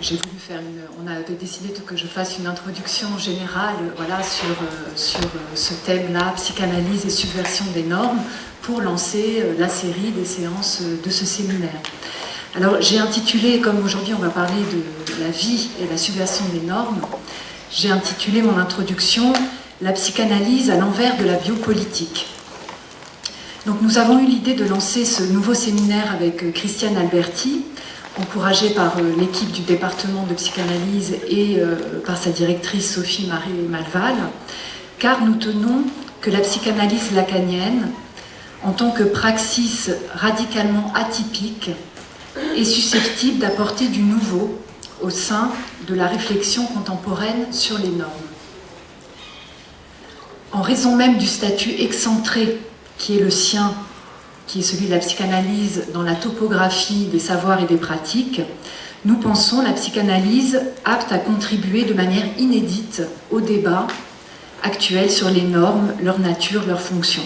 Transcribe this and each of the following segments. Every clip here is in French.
j'ai voulu faire on avait décidé que je fasse une introduction générale voilà, sur ce thème-là, psychanalyse et subversion des normes, pour lancer la série des séances de ce séminaire. Alors j'ai intitulé, comme aujourd'hui on va parler de la vie et la subversion des normes, j'ai intitulé mon introduction « La psychanalyse à l'envers de la biopolitique ». Donc nous avons eu l'idée de lancer ce nouveau séminaire avec Christiane Alberti, encouragée par l'équipe du département de psychanalyse et par sa directrice Sophie-Marie Malval, car nous tenons que la psychanalyse lacanienne, en tant que praxis radicalement atypique, est susceptible d'apporter du nouveau au sein de la réflexion contemporaine sur les normes. En raison même du statut excentré qui est le sien, qui est celui de la psychanalyse dans la topographie des savoirs et des pratiques, nous pensons la psychanalyse apte à contribuer de manière inédite au débat actuel sur les normes, leur nature, leur fonction.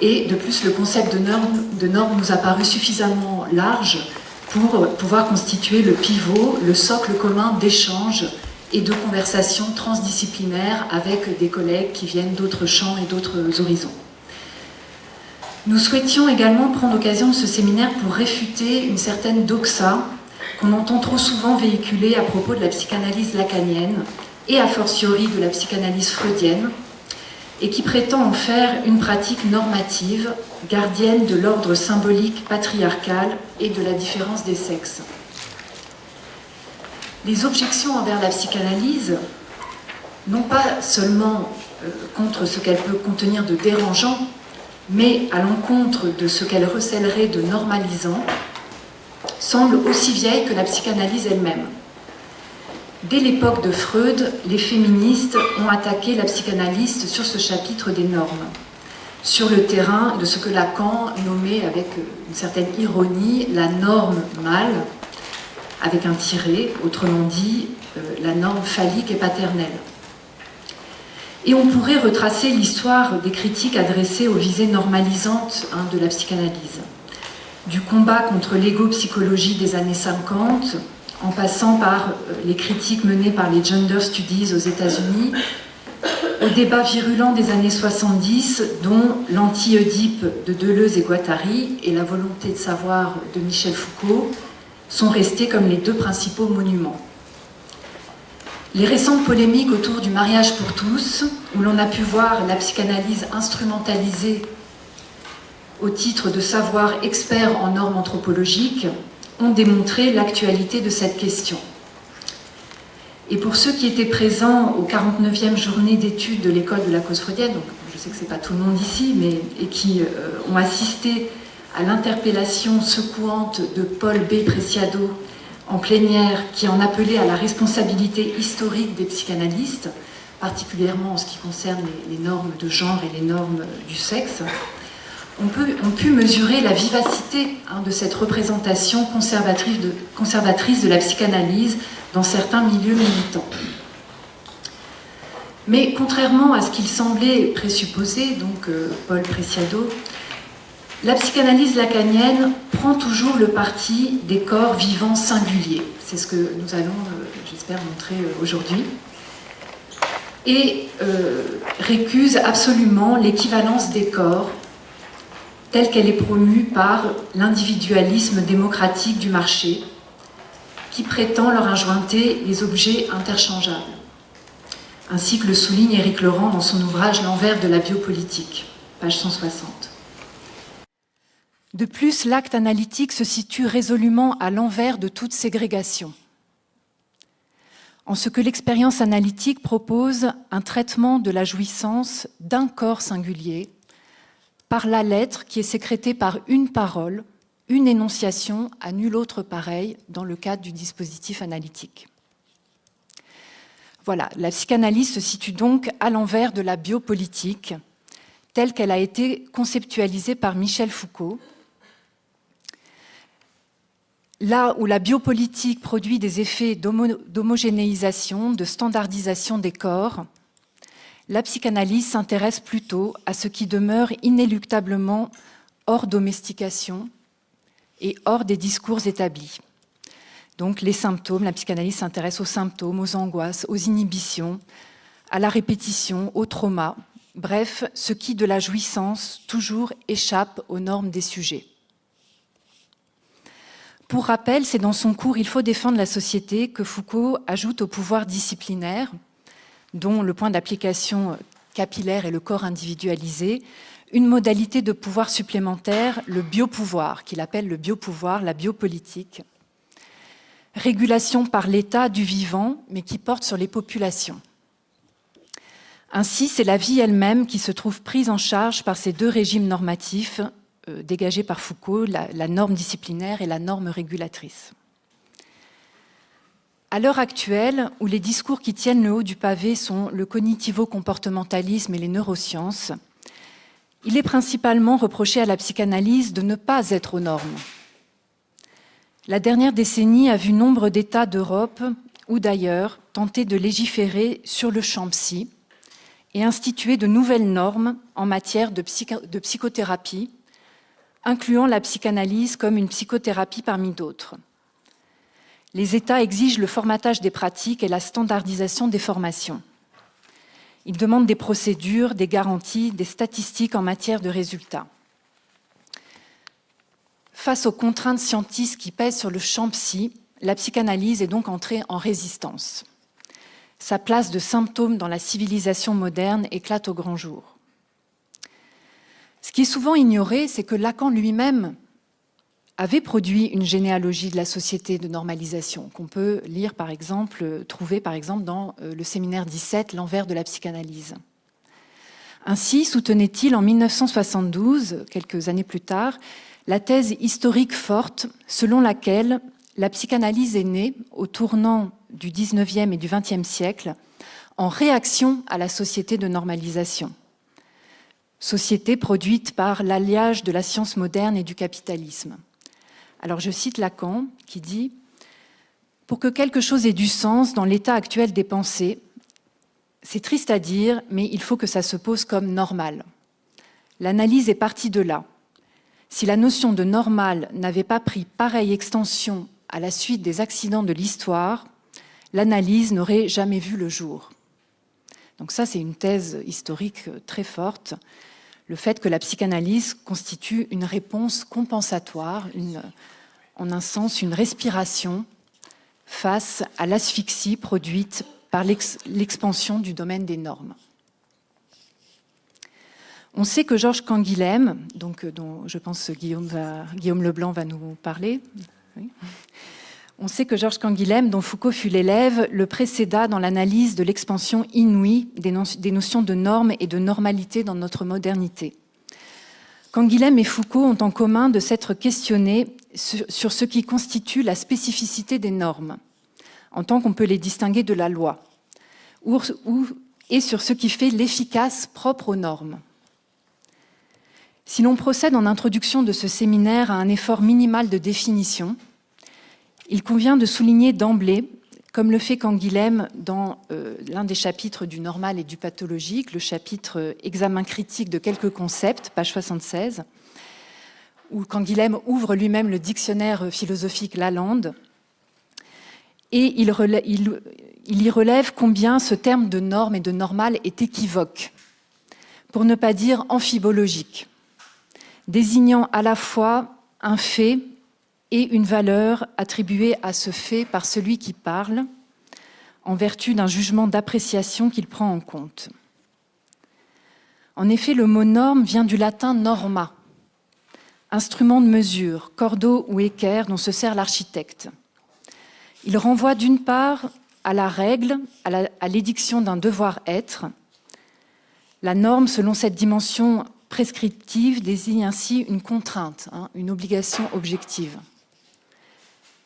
Et de plus, le concept de norme nous a paru suffisamment large pour pouvoir constituer le pivot, le socle commun d'échanges et de conversations transdisciplinaires avec des collègues qui viennent d'autres champs et d'autres horizons. Nous souhaitions également prendre l'occasion de ce séminaire pour réfuter une certaine doxa qu'on entend trop souvent véhiculer à propos de la psychanalyse lacanienne et a fortiori de la psychanalyse freudienne, et qui prétend en faire une pratique normative, gardienne de l'ordre symbolique patriarcal et de la différence des sexes. Les objections envers la psychanalyse, non pas seulement contre ce qu'elle peut contenir de dérangeant, mais à l'encontre de ce qu'elle recèlerait de normalisant, semblent aussi vieilles que la psychanalyse elle-même. Dès l'époque de Freud, les féministes ont attaqué la psychanalyste sur ce chapitre des normes, sur le terrain de ce que Lacan nommait avec une certaine ironie la norme mâle, avec un tiret, autrement dit la norme phallique et paternelle. Et on pourrait retracer l'histoire des critiques adressées aux visées normalisantes de la psychanalyse, du combat contre l'égo-psychologie des années 50, en passant par les critiques menées par les Gender Studies aux États-Unis, au débat virulent des années 70, dont l'anti-Oedipe de Deleuze et Guattari et la volonté de savoir de Michel Foucault sont restés comme les deux principaux monuments. Les récentes polémiques autour du mariage pour tous, où l'on a pu voir la psychanalyse instrumentalisée au titre de savoir expert en normes anthropologiques, ont démontré l'actualité de cette question. Et pour ceux qui étaient présents aux 49e journées d'études de l'école de la cause freudienne, donc je sais que ce n'est pas tout le monde ici, et qui ont assisté à l'interpellation secouante de Paul B. Preciado en plénière, qui en appelait à la responsabilité historique des psychanalystes, particulièrement en ce qui concerne les normes de genre et les normes du sexe, ont pu mesurer la vivacité de cette représentation conservatrice de la psychanalyse dans certains milieux militants. Mais contrairement à ce qu'il semblait présupposer, donc Paul Preciado, la psychanalyse lacanienne prend toujours le parti des corps vivants singuliers. C'est ce que nous allons, j'espère, montrer aujourd'hui. Et récuse absolument l'équivalence des corps telle qu'elle est promue par l'individualisme démocratique du marché, qui prétend leur adjointer les objets interchangeables, ainsi que le souligne Éric Laurent dans son ouvrage « L'envers de la biopolitique », page 160. De plus, l'acte analytique se situe résolument à l'envers de toute ségrégation, en ce que l'expérience analytique propose un traitement de la jouissance d'un corps singulier, par la lettre qui est sécrétée par une parole, une énonciation à nul autre pareil dans le cadre du dispositif analytique. Voilà, la psychanalyse se situe donc à l'envers de la biopolitique, telle qu'elle a été conceptualisée par Michel Foucault. Là où la biopolitique produit des effets d'homogénéisation, de standardisation des corps, la psychanalyse s'intéresse plutôt à ce qui demeure inéluctablement hors domestication et hors des discours établis. Donc les symptômes, la psychanalyse s'intéresse aux symptômes, aux angoisses, aux inhibitions, à la répétition, au trauma, bref, ce qui de la jouissance toujours échappe aux normes des sujets. Pour rappel, c'est dans son cours « Il faut défendre la société » que Foucault ajoute au pouvoir disciplinaire, dont le point d'application capillaire est le corps individualisé, une modalité de pouvoir supplémentaire, le biopouvoir, qu'il appelle le biopouvoir, la biopolitique, régulation par l'état du vivant, mais qui porte sur les populations. Ainsi, c'est la vie elle-même qui se trouve prise en charge par ces deux régimes normatifs dégagés par Foucault, la norme disciplinaire et la norme régulatrice. À l'heure actuelle, où les discours qui tiennent le haut du pavé sont le cognitivo-comportementalisme et les neurosciences, il est principalement reproché à la psychanalyse de ne pas être aux normes. La dernière décennie a vu nombre d'États d'Europe ou d'ailleurs tenter de légiférer sur le champ psy et instituer de nouvelles normes en matière de psychothérapie, incluant la psychanalyse comme une psychothérapie parmi d'autres. Les États exigent le formatage des pratiques et la standardisation des formations. Ils demandent des procédures, des garanties, des statistiques en matière de résultats. Face aux contraintes scientifiques qui pèsent sur le champ psy, la psychanalyse est donc entrée en résistance. Sa place de symptôme dans la civilisation moderne éclate au grand jour. Ce qui est souvent ignoré, c'est que Lacan lui-même avait produit une généalogie de la société de normalisation, qu'on peut lire par exemple, trouver par exemple dans le séminaire 17, l'envers de la psychanalyse. Ainsi soutenait-il en 1972, quelques années plus tard, la thèse historique forte selon laquelle la psychanalyse est née au tournant du XIXe et du XXe siècle en réaction à la société de normalisation. Société produite par l'alliage de la science moderne et du capitalisme. Alors je cite Lacan qui dit « Pour que quelque chose ait du sens dans l'état actuel des pensées, c'est triste à dire, mais il faut que ça se pose comme normal. L'analyse est partie de là. Si la notion de normal n'avait pas pris pareille extension à la suite des accidents de l'histoire, l'analyse n'aurait jamais vu le jour. » Donc ça, c'est une thèse historique très forte. Le fait que la psychanalyse constitue une réponse compensatoire, en un sens une respiration face à l'asphyxie produite par l'expansion du domaine des normes. On sait que Georges Canguilhem, dont je pense Guillaume Leblanc va nous parler, oui. On sait que Georges Canguilhem, dont Foucault fut l'élève, le précéda dans l'analyse de l'expansion inouïe des notions de normes et de normalité dans notre modernité. Canguilhem et Foucault ont en commun de s'être questionnés sur ce qui constitue la spécificité des normes, en tant qu'on peut les distinguer de la loi, et sur ce qui fait l'efficace propre aux normes. Si l'on procède en introduction de ce séminaire à un effort minimal de définition, il convient de souligner d'emblée, comme le fait Canguilhem dans l'un des chapitres du normal et du pathologique, le chapitre Examen critique de quelques concepts, page 76, où Canguilhem ouvre lui-même le dictionnaire philosophique Lalande, et il y relève combien ce terme de norme et de normal est équivoque, pour ne pas dire amphibologique, désignant à la fois un fait et une valeur attribuée à ce fait par celui qui parle, en vertu d'un jugement d'appréciation qu'il prend en compte. En effet, le mot norme vient du latin norma, instrument de mesure, cordeau ou équerre dont se sert l'architecte. Il renvoie d'une part à la règle, à l'édiction d'un devoir-être. La norme, selon cette dimension prescriptive, désigne ainsi une contrainte, une obligation objective.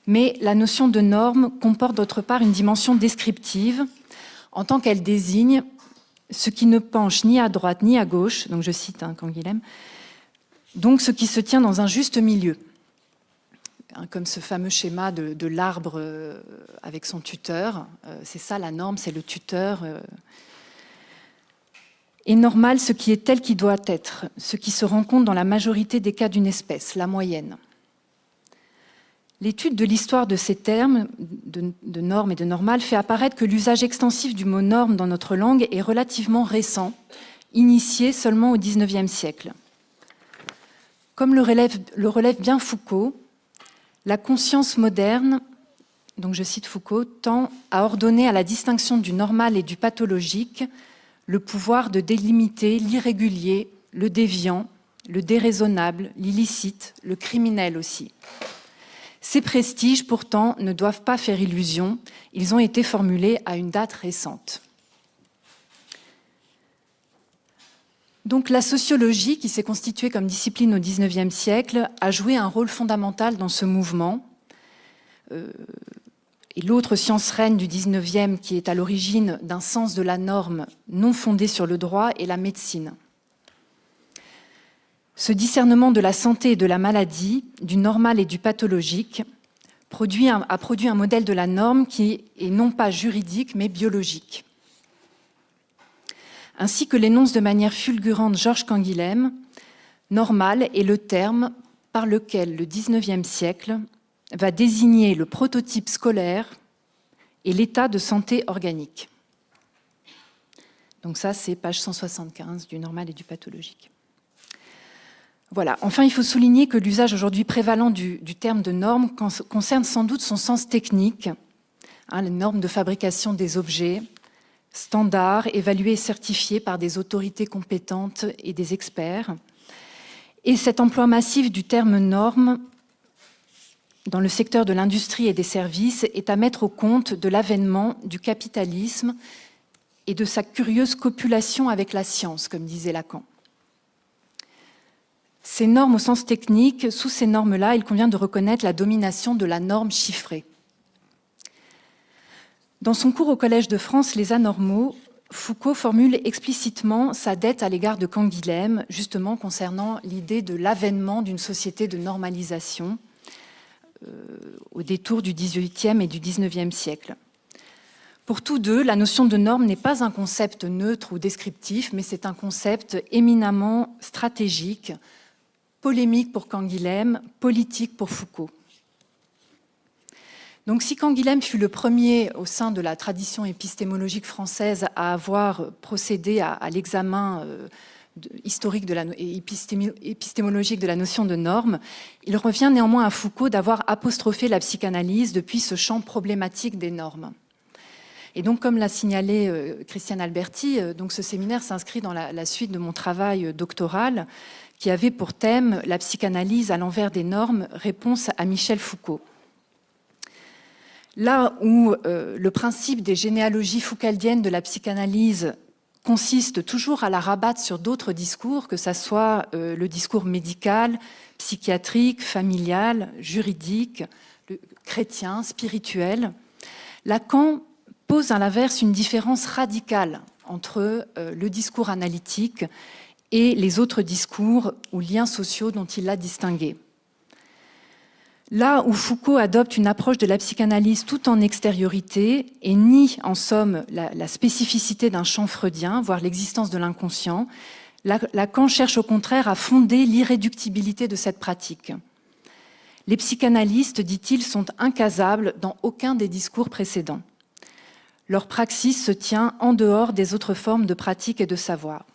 Mais la notion de norme comporte d'autre part une dimension descriptive, en tant qu'elle désigne ce qui ne penche ni à droite ni à gauche, donc je cite Canguilhem, donc ce qui se tient dans un juste milieu. Comme ce fameux schéma de l'arbre avec son tuteur, c'est ça la norme, c'est le tuteur. Et normal, ce qui est tel qu'il doit être, ce qui se rencontre dans la majorité des cas d'une espèce, la moyenne. L'étude de l'histoire de ces termes, de normes et de normales, fait apparaître que l'usage extensif du mot norme dans notre langue est relativement récent, initié seulement au XIXe siècle. Comme le relève bien Foucault, la conscience moderne, donc je cite Foucault, tend à ordonner à la distinction du normal et du pathologique le pouvoir de délimiter l'irrégulier, le déviant, le déraisonnable, l'illicite, le criminel aussi. Ces prestiges, pourtant, ne doivent pas faire illusion. Ils ont été formulés à une date récente. Donc la sociologie, qui s'est constituée comme discipline au XIXe siècle, a joué un rôle fondamental dans ce mouvement. Et l'autre science reine du XIXe, qui est à l'origine d'un sens de la norme non fondé sur le droit, est la médecine. Ce discernement de la santé et de la maladie, du normal et du pathologique, a produit un modèle de la norme qui est non pas juridique, mais biologique. Ainsi que l'énonce de manière fulgurante Georges Canguilhem, normal est le terme par lequel le XIXe siècle va désigner le prototype scolaire et l'état de santé organique. Donc ça, c'est page 175 du normal et du pathologique. Voilà. Enfin, il faut souligner que l'usage aujourd'hui prévalent du terme de norme concerne sans doute son sens technique, les normes de fabrication des objets, standards, évalués et certifiés par des autorités compétentes et des experts. Et cet emploi massif du terme norme dans le secteur de l'industrie et des services est à mettre au compte de l'avènement du capitalisme et de sa curieuse copulation avec la science, comme disait Lacan. Ces normes au sens technique, sous ces normes-là, il convient de reconnaître la domination de la norme chiffrée. Dans son cours au Collège de France, Les Anormaux, Foucault formule explicitement sa dette à l'égard de Canguilhem, justement concernant l'idée de l'avènement d'une société de normalisation au détour du XVIIIe et du XIXe siècle. Pour tous deux, la notion de norme n'est pas un concept neutre ou descriptif, mais c'est un concept éminemment stratégique, polémique pour Canguilhem, politique pour Foucault. Donc, si Canguilhem fut le premier au sein de la tradition épistémologique française à avoir procédé à l'examen historique et épistémologique de la notion de norme, il revient néanmoins à Foucault d'avoir apostrophé la psychanalyse depuis ce champ problématique des normes. Et donc, comme l'a signalé Christiane Alberti, donc ce séminaire s'inscrit dans la suite de mon travail doctoral qui avait pour thème la psychanalyse à l'envers des normes, réponse à Michel Foucault. Là où le principe des généalogies foucaldiennes de la psychanalyse consiste toujours à la rabattre sur d'autres discours, que ce soit le discours médical, psychiatrique, familial, juridique, chrétien, spirituel, Lacan pose à l'inverse une différence radicale entre le discours analytique et les autres discours ou liens sociaux dont il l'a distingué. Là où Foucault adopte une approche de la psychanalyse tout en extériorité et nie en somme la spécificité d'un champ freudien, voire l'existence de l'inconscient, Lacan cherche au contraire à fonder l'irréductibilité de cette pratique. Les psychanalystes, dit-il, sont incasables dans aucun des discours précédents. Leur praxis se tient en dehors des autres formes de pratique et de savoir.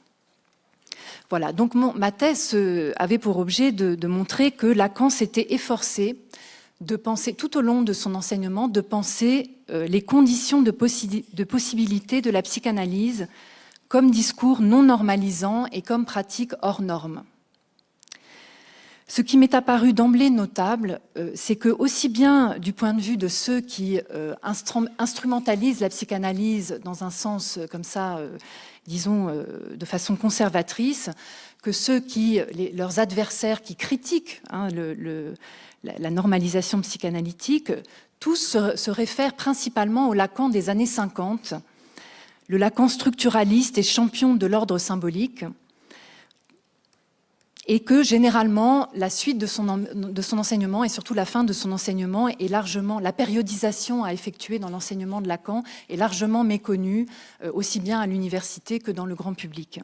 Voilà, donc ma thèse avait pour objet de montrer que Lacan s'était efforcé de penser, tout au long de son enseignement, de penser les conditions de possibilité de la psychanalyse comme discours non normalisant et comme pratique hors norme. Ce qui m'est apparu d'emblée notable, c'est que aussi bien du point de vue de ceux qui instrumentalisent la psychanalyse dans un sens comme ça, disons, de façon conservatrice, que ceux leurs adversaires qui critiquent la normalisation psychanalytique, tous se réfèrent principalement au Lacan des années 50, le Lacan structuraliste et champion de l'ordre symbolique, et que généralement la suite de son enseignement et surtout la fin de son enseignement est largement, la périodisation à effectuer dans l'enseignement de Lacan est largement méconnue, aussi bien à l'université que dans le grand public.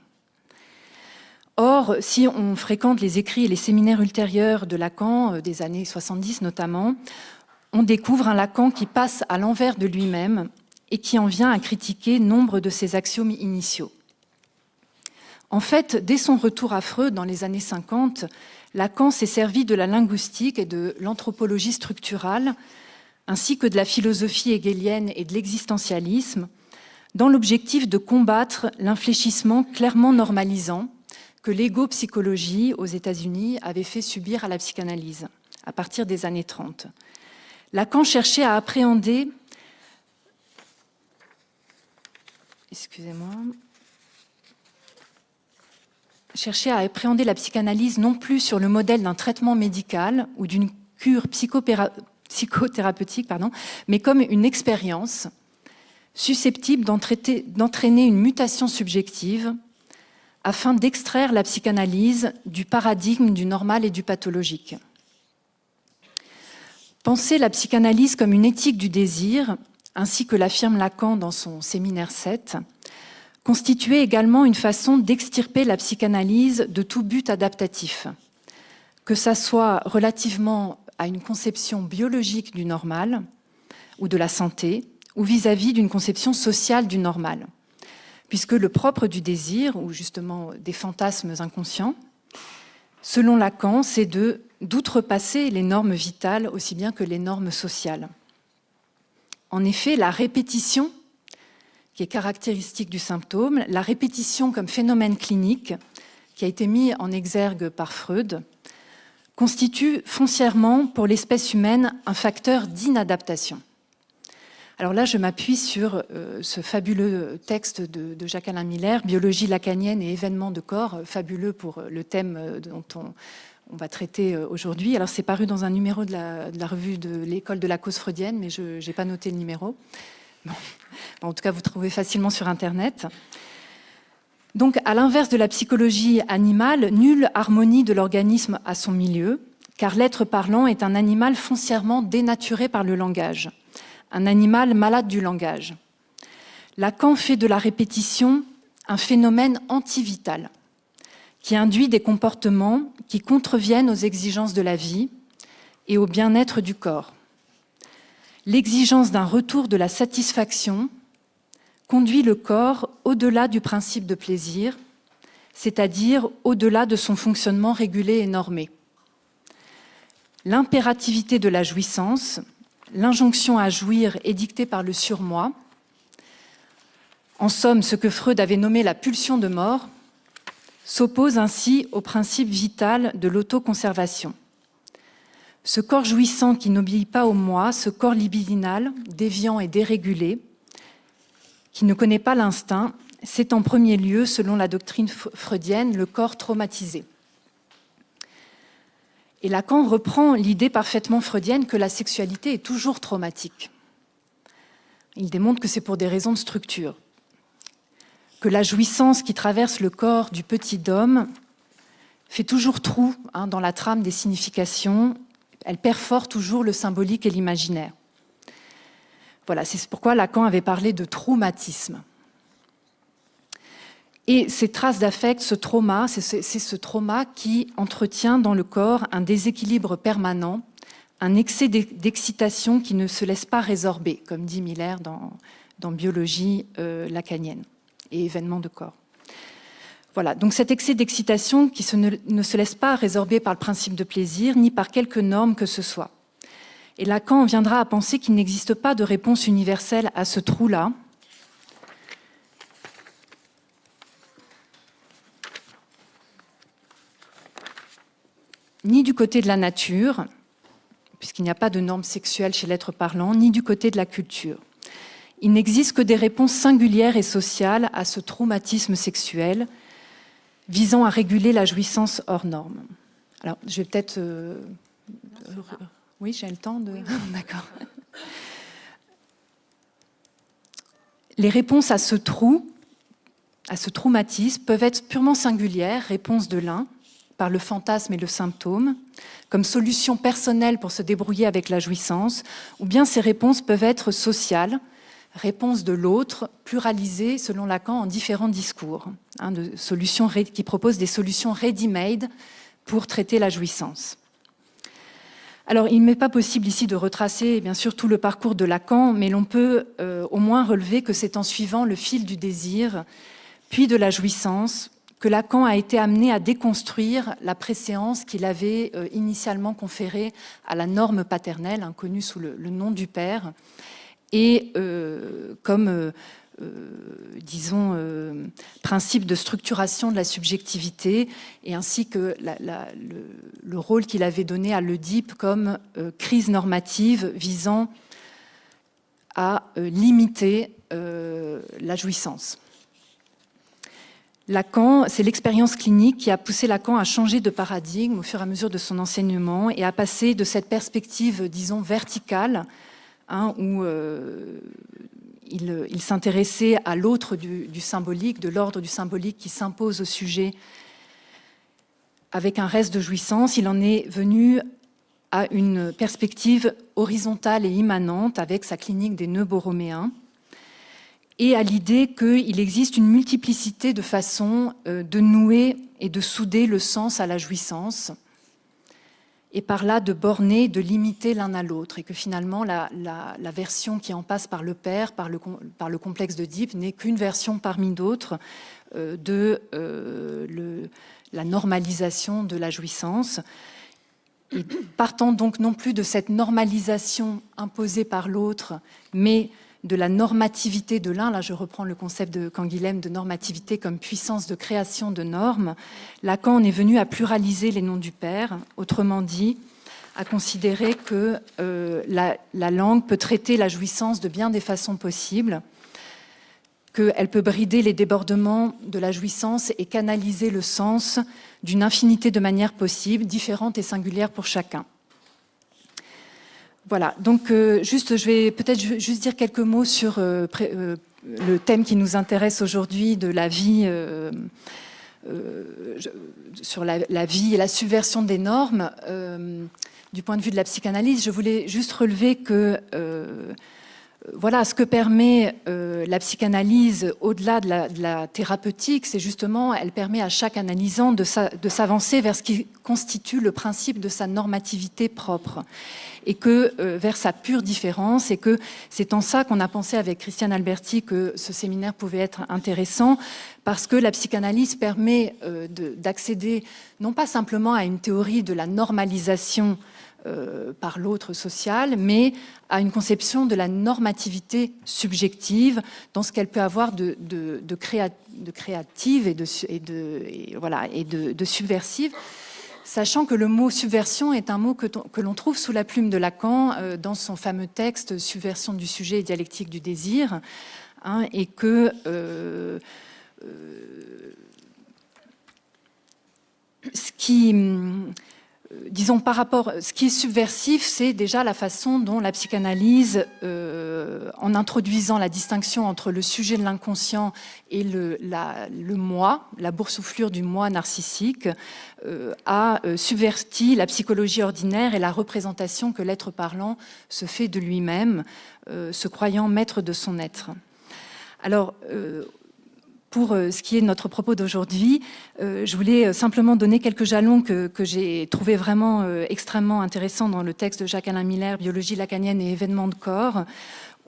Or, si on fréquente les écrits et les séminaires ultérieurs de Lacan, des années 70 notamment, on découvre un Lacan qui passe à l'envers de lui-même et qui en vient à critiquer nombre de ses axiomes initiaux. En fait, dès son retour à Freud dans les années 50, Lacan s'est servi de la linguistique et de l'anthropologie structurale, ainsi que de la philosophie hegelienne et de l'existentialisme, dans l'objectif de combattre l'infléchissement clairement normalisant que l'ego-psychologie aux États-Unis avait fait subir à la psychanalyse à partir des années 30. Lacan cherchait à appréhender... cherchait à appréhender la psychanalyse non plus sur le modèle d'un traitement médical ou d'une cure psychothérapeutique, mais comme une expérience susceptible d'entraîner une mutation subjective afin d'extraire la psychanalyse du paradigme du normal et du pathologique. Penser la psychanalyse comme une éthique du désir, ainsi que l'affirme Lacan dans son séminaire 7, constituait également une façon d'extirper la psychanalyse de tout but adaptatif, que ça soit relativement à une conception biologique du normal ou de la santé, ou vis-à-vis d'une conception sociale du normal, puisque le propre du désir, ou justement des fantasmes inconscients, selon Lacan, c'est d'outrepasser les normes vitales aussi bien que les normes sociales. En effet, la répétition, qui est caractéristique du symptôme, la répétition comme phénomène clinique, qui a été mis en exergue par Freud, constitue foncièrement pour l'espèce humaine un facteur d'inadaptation. Alors là, je m'appuie sur ce fabuleux texte de Jacques-Alain Miller, Biologie lacanienne et événements de corps, fabuleux pour le thème dont on va traiter aujourd'hui. Alors c'est paru dans un numéro de la revue de l'école de la cause freudienne, mais je n'ai pas noté le numéro. Bon. En tout cas, vous trouvez facilement sur Internet. Donc, à l'inverse de la psychologie animale, nulle harmonie de l'organisme à son milieu, car l'être parlant est un animal foncièrement dénaturé par le langage, un animal malade du langage. Lacan fait de la répétition un phénomène antivital, qui induit des comportements qui contreviennent aux exigences de la vie et au bien-être du corps. L'exigence d'un retour de la satisfaction conduit le corps au-delà du principe de plaisir, c'est-à-dire au-delà de son fonctionnement régulé et normé. L'impérativité de la jouissance, l'injonction à jouir édictée par le surmoi, en somme ce que Freud avait nommé la pulsion de mort, s'oppose ainsi au principe vital de l'autoconservation. Ce corps jouissant qui n'obéit pas au moi, ce corps libidinal, déviant et dérégulé, qui ne connaît pas l'instinct, c'est en premier lieu, selon la doctrine freudienne, le corps traumatisé. Et Lacan reprend l'idée parfaitement freudienne que la sexualité est toujours traumatique. Il démontre que c'est pour des raisons de structure, que la jouissance qui traverse le corps du petit homme fait toujours trou dans la trame des significations, elle perfore toujours le symbolique et l'imaginaire. Voilà, c'est pourquoi Lacan avait parlé de traumatisme. Et ces traces d'affect, ce trauma, c'est ce trauma qui entretient dans le corps un déséquilibre permanent, un excès d'excitation qui ne se laisse pas résorber, comme dit Miller dans Biologie lacanienne et événements de corps. Voilà, donc cet excès d'excitation qui ne se laisse pas résorber par le principe de plaisir, ni par quelque norme que ce soit. Et Lacan viendra à penser qu'il n'existe pas de réponse universelle à ce trou-là, ni du côté de la nature, puisqu'il n'y a pas de normes sexuelles chez l'être parlant, ni du côté de la culture. Il n'existe que des réponses singulières et sociales à ce traumatisme sexuel, visant à réguler la jouissance hors norme. Alors, je vais peut-être... Oui, j'ai le temps de... D'accord. Les réponses à ce trou, à ce traumatisme, peuvent être purement singulières, réponse de l'un, par le fantasme et le symptôme, comme solution personnelle pour se débrouiller avec la jouissance, ou bien ces réponses peuvent être sociales, réponse de l'autre, pluralisée selon Lacan en différents discours, qui proposent des solutions ready-made pour traiter la jouissance. Alors, il n'est pas possible ici de retracer, bien sûr, tout le parcours de Lacan, mais l'on peut au moins relever que c'est en suivant le fil du désir, puis de la jouissance, que Lacan a été amené à déconstruire la préséance qu'il avait initialement conférée à la norme paternelle, connue sous le nom du père, et comme, disons, principe de structuration de la subjectivité, et ainsi que le rôle qu'il avait donné à l'Oedipe comme crise normative visant à limiter la jouissance. Lacan, c'est l'expérience clinique qui a poussé Lacan à changer de paradigme au fur et à mesure de son enseignement et à passer de cette perspective, disons, verticale, où il s'intéressait à l'autre du symbolique, de l'ordre du symbolique qui s'impose au sujet avec un reste de jouissance. Il en est venu à une perspective horizontale et immanente avec sa clinique des nœuds borroméens et à l'idée qu'il existe une multiplicité de façons de nouer et de souder le sens à la jouissance, et par là de borner, de limiter l'un à l'autre, et que finalement la version qui en passe par le père, par le complexe d'Oedipe, n'est qu'une version parmi d'autres de la normalisation de la jouissance. Et partant donc non plus de cette normalisation imposée par l'autre, mais de la normativité de l'un, là je reprends le concept de Canguilhem de normativité comme puissance de création de normes, Lacan en est venu à pluraliser les noms du père, autrement dit, à considérer que la langue peut traiter la jouissance de bien des façons possibles, qu'elle peut brider les débordements de la jouissance et canaliser le sens d'une infinité de manières possibles, différentes et singulières pour chacun. Voilà, donc je vais peut-être juste dire quelques mots sur le thème qui nous intéresse aujourd'hui de la vie, sur la vie et la subversion des normes. Du point de vue de la psychanalyse, je voulais juste relever que voilà, ce que permet la psychanalyse au-delà de la thérapeutique, c'est justement, elle permet à chaque analysant de s'avancer vers ce qui constitue le principe de sa normativité propre, et que vers sa pure différence, et que c'est en ça qu'on a pensé avec Christiane Alberti que ce séminaire pouvait être intéressant, parce que la psychanalyse permet d'accéder non pas simplement à une théorie de la normalisation par l'autre social, mais à une conception de la normativité subjective dans ce qu'elle peut avoir de créative et de subversive, sachant que le mot subversion est un mot que l'on trouve sous la plume de Lacan dans son fameux texte Subversion du sujet et dialectique du désir, et que ce qui est subversif, c'est déjà la façon dont la psychanalyse, en introduisant la distinction entre le sujet de l'inconscient et le moi, la boursouflure du moi narcissique, a subverti la psychologie ordinaire et la représentation que l'être parlant se fait de lui-même, se croyant maître de son être. Alors, pour ce qui est de notre propos d'aujourd'hui, je voulais simplement donner quelques jalons que j'ai trouvé vraiment extrêmement intéressants dans le texte de Jacques-Alain Miller, Biologie lacanienne et événements de corps,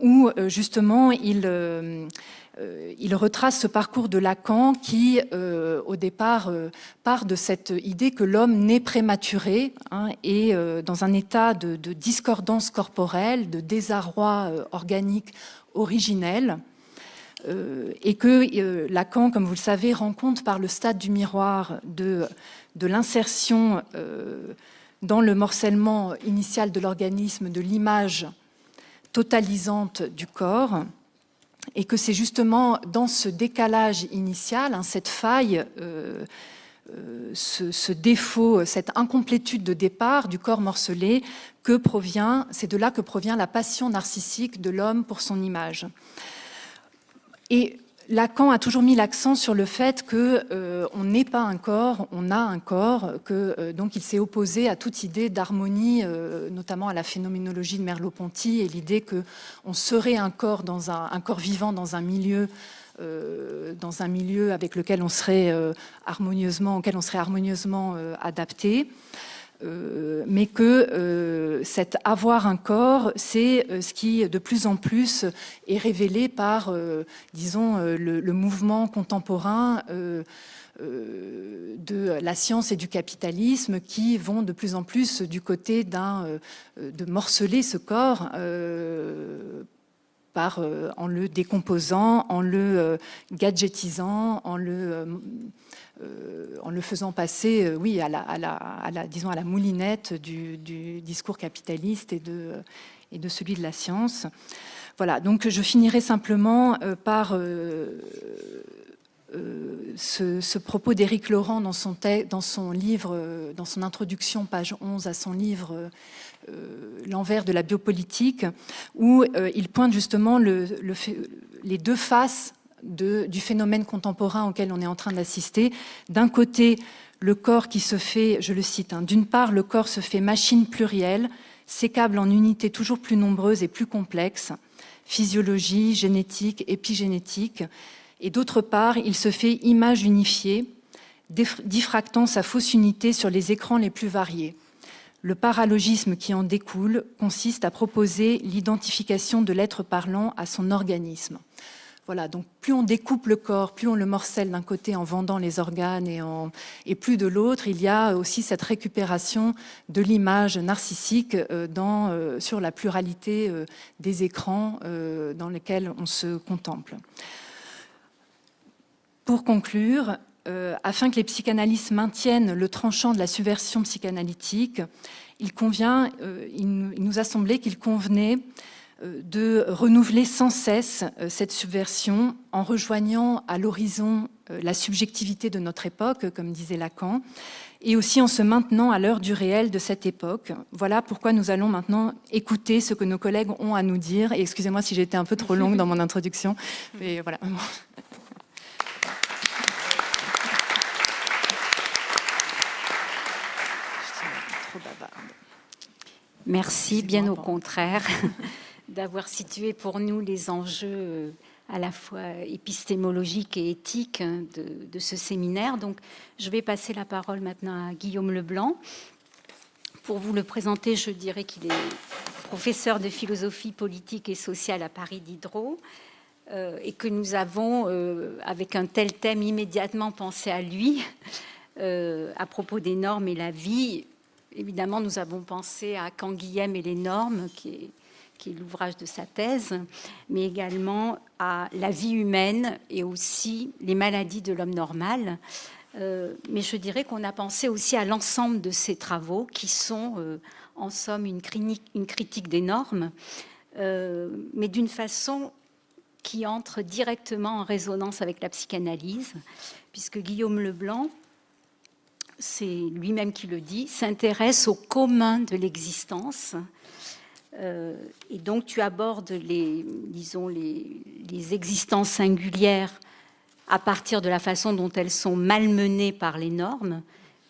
où justement il retrace ce parcours de Lacan qui, au départ, part de cette idée que l'homme naît prématuré et dans un état de discordance corporelle, de désarroi organique originel, et que Lacan, comme vous le savez, rencontre par le stade du miroir de l'insertion dans le morcellement initial de l'organisme de l'image totalisante du corps, et que c'est justement dans ce décalage initial, cette faille, ce défaut, cette incomplétude de départ du corps morcelé, c'est de là que provient la passion narcissique de l'homme pour son image. Et Lacan a toujours mis l'accent sur le fait qu'on n'est pas un corps, on a un corps, donc il s'est opposé à toute idée d'harmonie, notamment à la phénoménologie de Merleau-Ponty et l'idée qu'on serait un corps vivant dans un milieu avec lequel on serait harmonieusement adapté. Mais que cet avoir un corps, c'est ce qui de plus en plus est révélé par, disons, le mouvement contemporain de la science et du capitalisme qui vont de plus en plus du côté de morceler ce corps en le décomposant, en le gadgetisant, en le faisant passer, à la moulinette du discours capitaliste et de celui de la science. Voilà, donc je finirai simplement par ce propos d'Éric Laurent dans son livre, dans son introduction, page 11, à son livre L'envers de la biopolitique, où il pointe justement les deux faces du phénomène contemporain auquel on est en train d'assister. D'un côté, le corps qui se fait, je le cite, d'une part, le corps se fait machine plurielle, sécable en unités toujours plus nombreuses et plus complexes, physiologie, génétique, épigénétique, et d'autre part, il se fait image unifiée, diffractant sa fausse unité sur les écrans les plus variés. Le paralogisme qui en découle consiste à proposer l'identification de l'être parlant à son organisme. Voilà, donc plus on découpe le corps, plus on le morcelle d'un côté en vendant les organes et plus de l'autre, il y a aussi cette récupération de l'image narcissique sur la pluralité des écrans dans lesquels on se contemple. Pour conclure, afin que les psychanalystes maintiennent le tranchant de la subversion psychanalytique, il nous a semblé qu'il convenait de renouveler sans cesse cette subversion en rejoignant à l'horizon la subjectivité de notre époque, comme disait Lacan, et aussi en se maintenant à l'heure du réel de cette époque. Voilà pourquoi nous allons maintenant écouter ce que nos collègues ont à nous dire. Et excusez-moi si j'étais un peu trop longue dans mon introduction, mais voilà. Merci, bien au contraire, d'avoir situé pour nous les enjeux à la fois épistémologiques et éthiques de ce séminaire. Donc, je vais passer la parole maintenant à Guillaume Leblanc. Pour vous le présenter, je dirais qu'il est professeur de philosophie politique et sociale à Paris Diderot et que nous avons, avec un tel thème, immédiatement pensé à lui à propos des normes et la vie. Évidemment, nous avons pensé à Canguilhem et les normes, qui est l'ouvrage de sa thèse, mais également à la vie humaine et aussi les maladies de l'homme normal. Mais je dirais qu'on a pensé aussi à l'ensemble de ces travaux qui sont, en somme, une critique des normes, mais d'une façon qui entre directement en résonance avec la psychanalyse, puisque Guillaume Leblanc, c'est lui-même qui le dit, s'intéresse au commun de l'existence. Et donc, tu abordes les existences singulières à partir de la façon dont elles sont malmenées par les normes,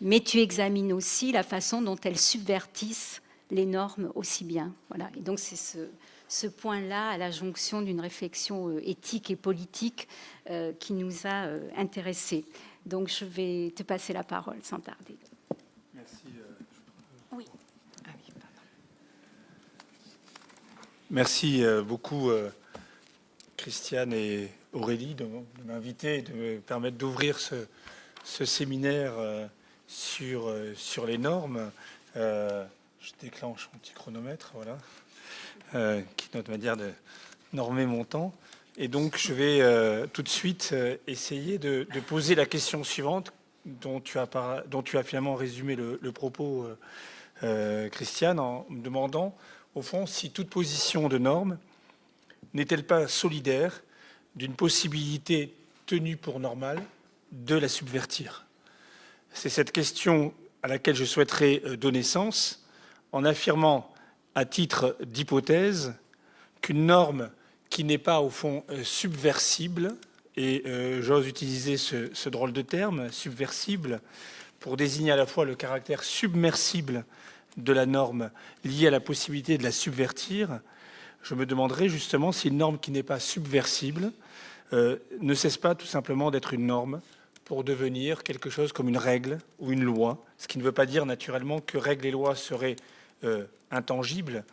mais tu examines aussi la façon dont elles subvertissent les normes aussi bien. Voilà. Et donc, c'est ce point-là, à la jonction d'une réflexion éthique et politique qui nous a intéressés. Donc, je vais te passer la parole sans tarder. Merci. Oui. Merci beaucoup, Christiane et Aurélie, de m'inviter et de me permettre d'ouvrir ce séminaire sur les normes. Je déclenche mon petit chronomètre, voilà, qui est notre manière de normer mon temps. Et donc, je vais tout de suite essayer de poser la question suivante dont tu as finalement résumé le propos, Christiane, en me demandant, au fond, si toute position de norme n'est-elle pas solidaire d'une possibilité tenue pour normale de la subvertir. C'est cette question à laquelle je souhaiterais donner sens en affirmant, à titre d'hypothèse, qu'une norme qui n'est pas, au fond, subversible et j'ose utiliser ce drôle de terme, subversible, pour désigner à la fois le caractère submersible de la norme liée à la possibilité de la subvertir, je me demanderai justement si une norme qui n'est pas subversible ne cesse pas tout simplement d'être une norme pour devenir quelque chose comme une règle ou une loi, ce qui ne veut pas dire naturellement que règles et lois seraient intangibles,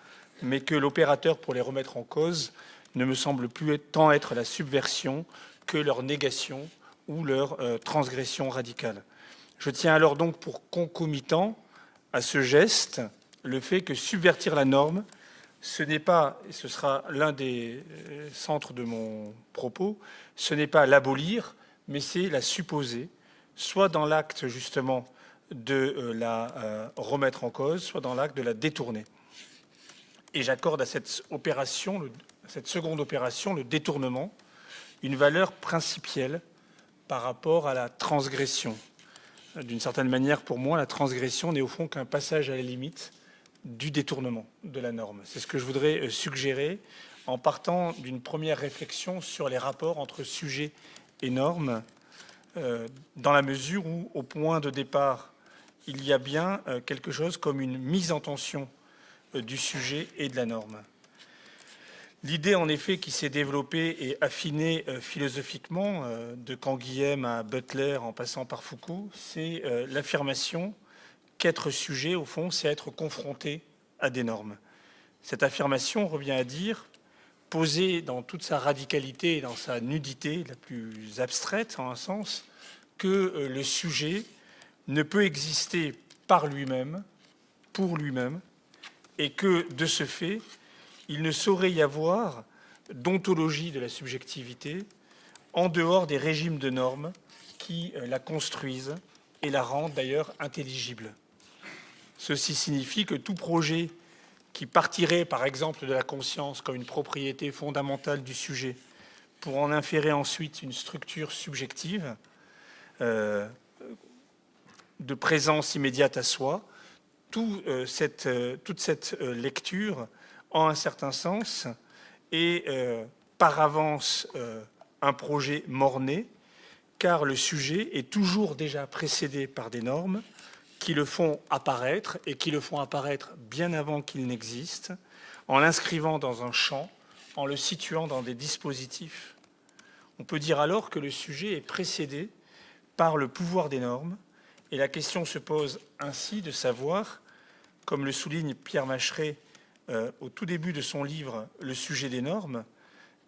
mais que l'opérateur pour les remettre en cause ne me semble plus tant être la subversion que leur négation ou leur transgression radicale. Je tiens alors donc pour concomitant à ce geste le fait que subvertir la norme, ce n'est pas, et ce sera l'un des centres de mon propos, ce n'est pas l'abolir, mais c'est la supposer, soit dans l'acte justement de la remettre en cause, soit dans l'acte de la détourner. Et j'accorde à cette opération, cette seconde opération, le détournement, une valeur principielle par rapport à la transgression. D'une certaine manière, pour moi, la transgression n'est au fond qu'un passage à la limite du détournement de la norme. C'est ce que je voudrais suggérer en partant d'une première réflexion sur les rapports entre sujet et norme, dans la mesure où, au point de départ, il y a bien quelque chose comme une mise en tension du sujet et de la norme. L'idée, en effet, qui s'est développée et affinée philosophiquement, de Canguilhem à Butler en passant par Foucault, c'est l'affirmation qu'être sujet, au fond, c'est être confronté à des normes. Cette affirmation revient à dire, posée dans toute sa radicalité et dans sa nudité la plus abstraite, en un sens, que le sujet ne peut exister par lui-même, pour lui-même, et que, de ce fait, il ne saurait y avoir d'ontologie de la subjectivité en dehors des régimes de normes qui la construisent et la rendent d'ailleurs intelligible. Ceci signifie que tout projet qui partirait, par exemple, de la conscience comme une propriété fondamentale du sujet pour en inférer ensuite une structure subjective de présence immédiate à soi, toute cette lecture, en un certain sens, est par avance un projet mort-né, car le sujet est toujours déjà précédé par des normes qui le font apparaître, et qui le font apparaître bien avant qu'il n'existe, en l'inscrivant dans un champ, en le situant dans des dispositifs. On peut dire alors que le sujet est précédé par le pouvoir des normes, et la question se pose ainsi de savoir, comme le souligne Pierre Macheret au tout début de son livre « Le sujet des normes »,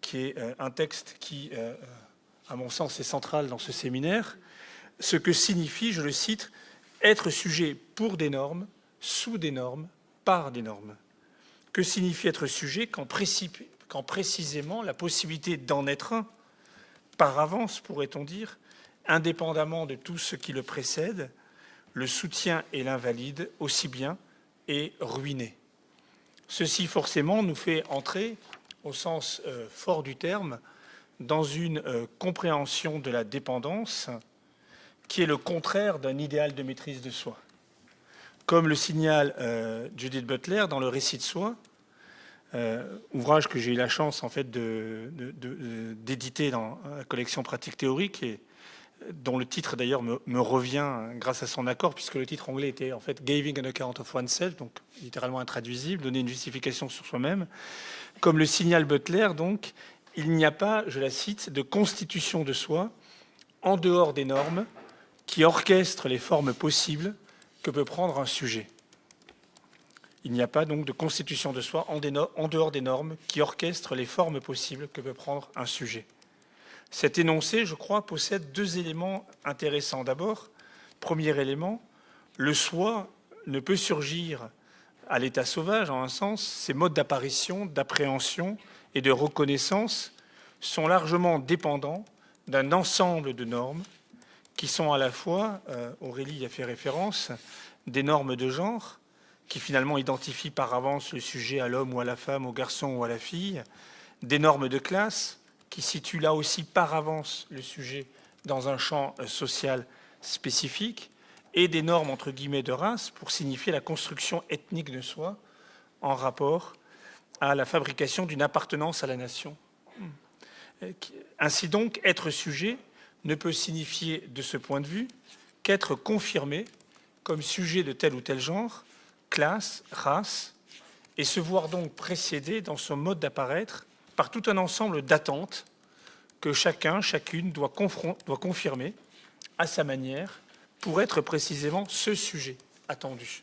qui est un texte qui, à mon sens, est central dans ce séminaire, ce que signifie, je le cite, « être sujet pour des normes, sous des normes, par des normes ». Que signifie être sujet quand précisément la possibilité d'en être un, par avance, pourrait-on dire, indépendamment de tout ce qui le précède, le soutient et l'invalide aussi bien est ruiné. Ceci, forcément, nous fait entrer, au sens fort du terme, dans une compréhension de la dépendance qui est le contraire d'un idéal de maîtrise de soi. Comme le signale Judith Butler dans Le Récit de soi, ouvrage que j'ai eu la chance en fait d'éditer dans la collection Pratique théorique et dont le titre d'ailleurs me revient grâce à son accord, puisque le titre anglais était en fait « Giving an account of oneself », donc littéralement intraduisible, donner une justification sur soi-même. Comme le signale Butler, donc, il n'y a pas, je la cite, de constitution de soi en dehors des normes qui orchestrent les formes possibles que peut prendre un sujet. Il n'y a pas donc de constitution de soi en dehors des normes qui orchestrent les formes possibles que peut prendre un sujet. Cet énoncé, je crois, possède deux éléments intéressants. D'abord, premier élément, le soi ne peut surgir à l'état sauvage, en un sens. Ses modes d'apparition, d'appréhension et de reconnaissance sont largement dépendants d'un ensemble de normes qui sont à la fois, Aurélie y a fait référence, des normes de genre, qui finalement identifient par avance le sujet à l'homme ou à la femme, au garçon ou à la fille, des normes de classe, qui situe là aussi par avance le sujet dans un champ social spécifique, et des normes entre guillemets de race pour signifier la construction ethnique de soi en rapport à la fabrication d'une appartenance à la nation. Ainsi donc, être sujet ne peut signifier, de ce point de vue, qu'être confirmé comme sujet de tel ou tel genre, classe, race, et se voir donc précédé dans son mode d'apparaître par tout un ensemble d'attentes que chacun, chacune doit confirmer à sa manière pour être précisément ce sujet attendu.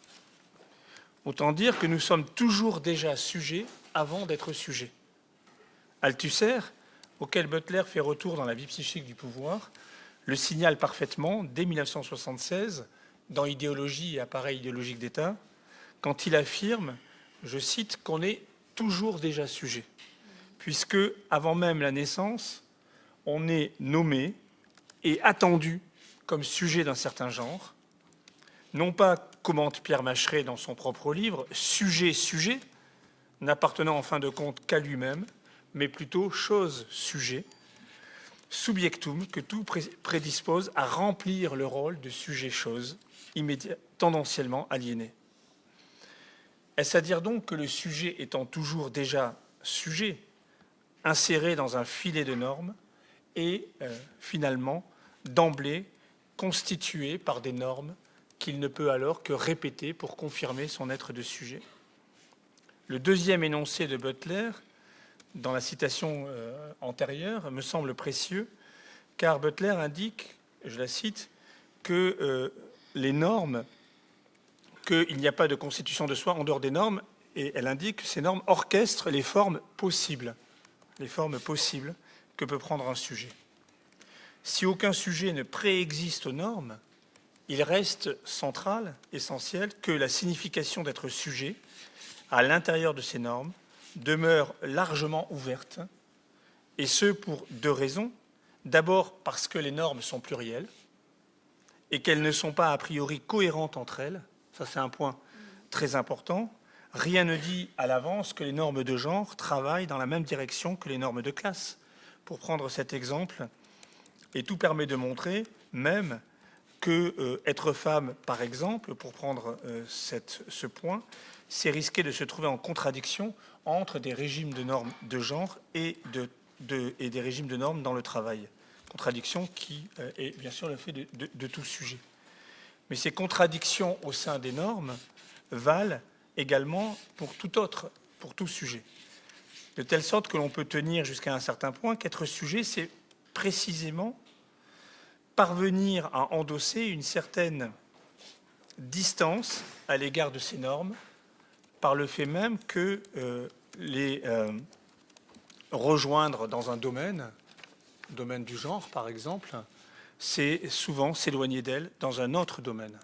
Autant dire que nous sommes toujours déjà sujets avant d'être sujets. Althusser, auquel Butler fait retour dans la vie psychique du pouvoir, le signale parfaitement dès 1976 dans Idéologie et appareil idéologique d'État, quand il affirme, je cite, qu'on est toujours déjà sujet, puisque avant même la naissance, on est nommé et attendu comme sujet d'un certain genre, non pas, commente Pierre Macheret dans son propre livre, sujet, n'appartenant en fin de compte qu'à lui-même, mais plutôt chose-sujet, subjectum, que tout prédispose à remplir le rôle de sujet-chose, tendanciellement aliéné. Est-ce à dire donc que le sujet étant toujours déjà sujet, inséré dans un filet de normes, est finalement d'emblée constitué par des normes qu'il ne peut alors que répéter pour confirmer son être de sujet? Le deuxième énoncé de Butler, dans la citation antérieure, me semble précieux, car Butler indique, je la cite, que les normes, qu'il n'y a pas de constitution de soi en dehors des normes, et elle indique que ces normes orchestrent les formes possibles que peut prendre un sujet. Si aucun sujet ne préexiste aux normes, il reste central, essentiel, que la signification d'être sujet, à l'intérieur de ces normes, demeure largement ouverte, et ce pour deux raisons. D'abord parce que les normes sont plurielles et qu'elles ne sont pas a priori cohérentes entre elles. Ça, c'est un point très important. Rien ne dit à l'avance que les normes de genre travaillent dans la même direction que les normes de classe, pour prendre cet exemple. Et tout permet de montrer même que être femme, par exemple, pour prendre ce point, c'est risquer de se trouver en contradiction entre des régimes de normes de genre et des régimes de normes dans le travail. Contradiction qui est bien sûr le fait de tout sujet. Mais ces contradictions au sein des normes valent également pour tout sujet. De telle sorte que l'on peut tenir jusqu'à un certain point qu'être sujet, c'est précisément parvenir à endosser une certaine distance à l'égard de ces normes, par le fait même que les rejoindre dans un domaine du genre par exemple, c'est souvent s'éloigner d'elle dans un autre domaine.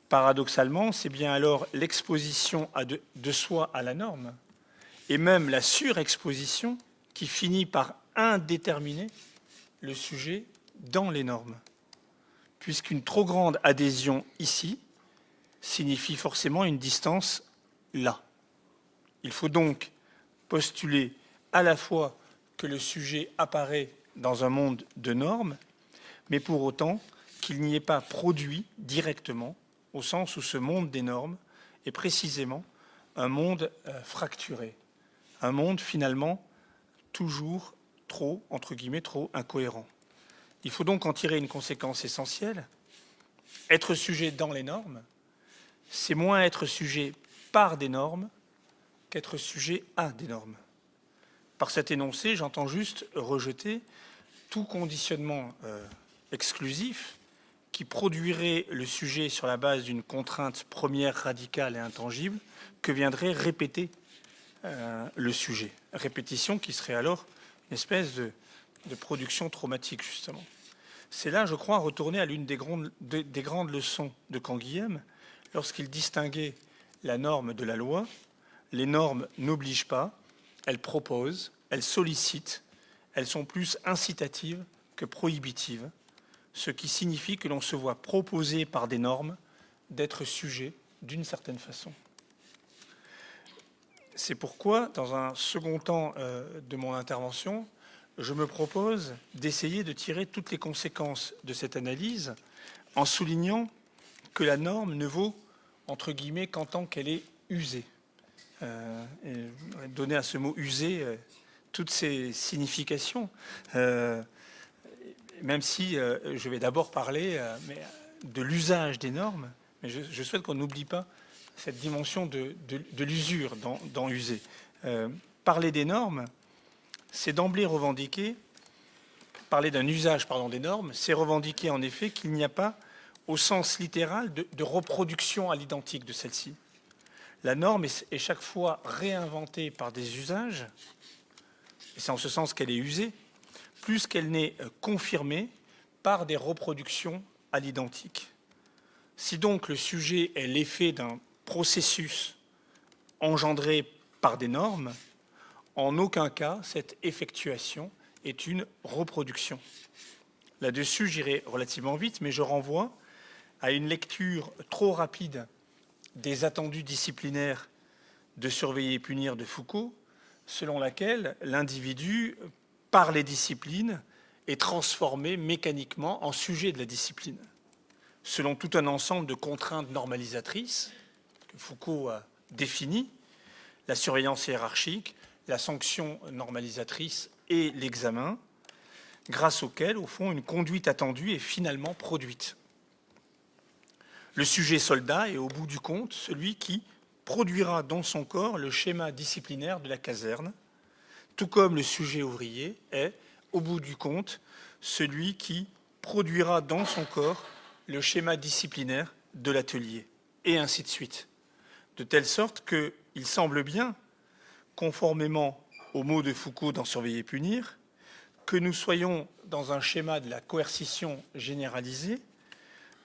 Paradoxalement, c'est bien alors l'exposition de soi à la norme, et même la surexposition, qui finit par indéterminer le sujet dans les normes, puisqu'une trop grande adhésion ici signifie forcément une distance là. Il faut donc postuler à la fois que le sujet apparaît dans un monde de normes, mais pour autant qu'il n'y ait pas produit directement, au sens où ce monde des normes est précisément un monde fracturé, un monde finalement toujours trop, entre guillemets, trop incohérent. Il faut donc en tirer une conséquence essentielle. Être sujet dans les normes, c'est moins être sujet par des normes qu'être sujet à des normes. Par cet énoncé, j'entends juste rejeter tout conditionnement exclusif qui produirait le sujet sur la base d'une contrainte première radicale et intangible que viendrait répéter le sujet. Répétition qui serait alors une espèce de production traumatique, justement. C'est là, je crois, retourner à l'une des grandes leçons de Canguilhem, lorsqu'il distinguait la norme de la loi. Les normes n'obligent pas, elles proposent, elles sollicitent, elles sont plus incitatives que prohibitives, ce qui signifie que l'on se voit proposer par des normes d'être sujet d'une certaine façon. C'est pourquoi, dans un second temps de mon intervention, je me propose d'essayer de tirer toutes les conséquences de cette analyse en soulignant que la norme ne vaut, entre guillemets, qu'en tant qu'elle est usée. Et donner à ce mot « usé » toutes ces significations, même si je vais d'abord parler de l'usage des normes, mais je souhaite qu'on n'oublie pas cette dimension de l'usure dans user. Parler des normes, c'est d'emblée revendiquer, parler d'un usage des normes, c'est revendiquer en effet qu'il n'y a pas, au sens littéral, de reproduction à l'identique de celle-ci. La norme est chaque fois réinventée par des usages, et c'est en ce sens qu'elle est usée, plus qu'elle n'est confirmée par des reproductions à l'identique. Si donc le sujet est l'effet d'un processus engendré par des normes, en aucun cas cette effectuation est une reproduction. Là-dessus, j'irai relativement vite, mais je renvoie à une lecture trop rapide des attendus disciplinaires de surveiller et punir de Foucault, selon laquelle l'individu, par les disciplines, est transformé mécaniquement en sujet de la discipline, selon tout un ensemble de contraintes normalisatrices que Foucault a définies, la surveillance hiérarchique, la sanction normalisatrice et l'examen, grâce auquel, au fond, une conduite attendue est finalement produite. Le sujet soldat est, au bout du compte, celui qui produira dans son corps le schéma disciplinaire de la caserne, tout comme le sujet ouvrier est, au bout du compte, celui qui produira dans son corps le schéma disciplinaire de l'atelier, et ainsi de suite. De telle sorte qu'il semble bien, conformément aux mots de Foucault dans Surveiller et punir, que nous soyons dans un schéma de la coercition généralisée,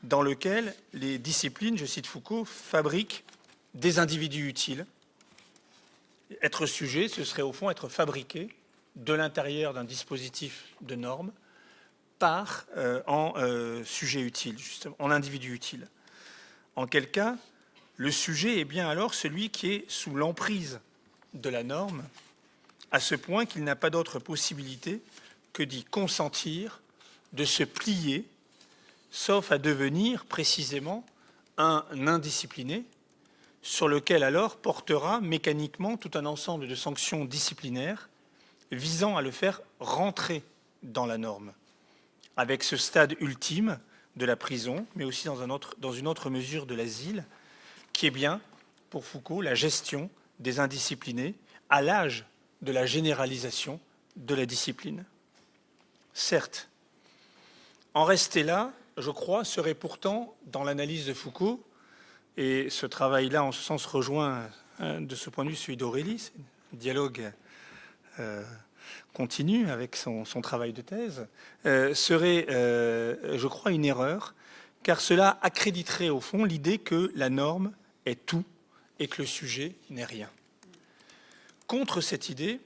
dans lequel les disciplines, je cite Foucault, fabriquent des individus utiles. Être sujet, ce serait au fond être fabriqué de l'intérieur d'un dispositif de normes en sujet utile, justement, en individu utile. En quel cas, le sujet est bien alors celui qui est sous l'emprise de la norme, à ce point qu'il n'a pas d'autre possibilité que d'y consentir, de se plier, sauf à devenir précisément un indiscipliné, sur lequel alors portera mécaniquement tout un ensemble de sanctions disciplinaires visant à le faire rentrer dans la norme, avec ce stade ultime de la prison, mais aussi dans une autre mesure de l'asile, qui est bien, pour Foucault, la gestion des indisciplinés à l'âge de la généralisation de la discipline. Certes, en rester là, je crois, serait pourtant, dans l'analyse de Foucault, et ce travail-là, en ce sens, rejoint de ce point de vue celui d'Aurélie, c'est un dialogue continu avec son travail de thèse, serait, je crois, une erreur, car cela accréditerait au fond l'idée que la norme est tout et que le sujet n'est rien. Contre cette idée,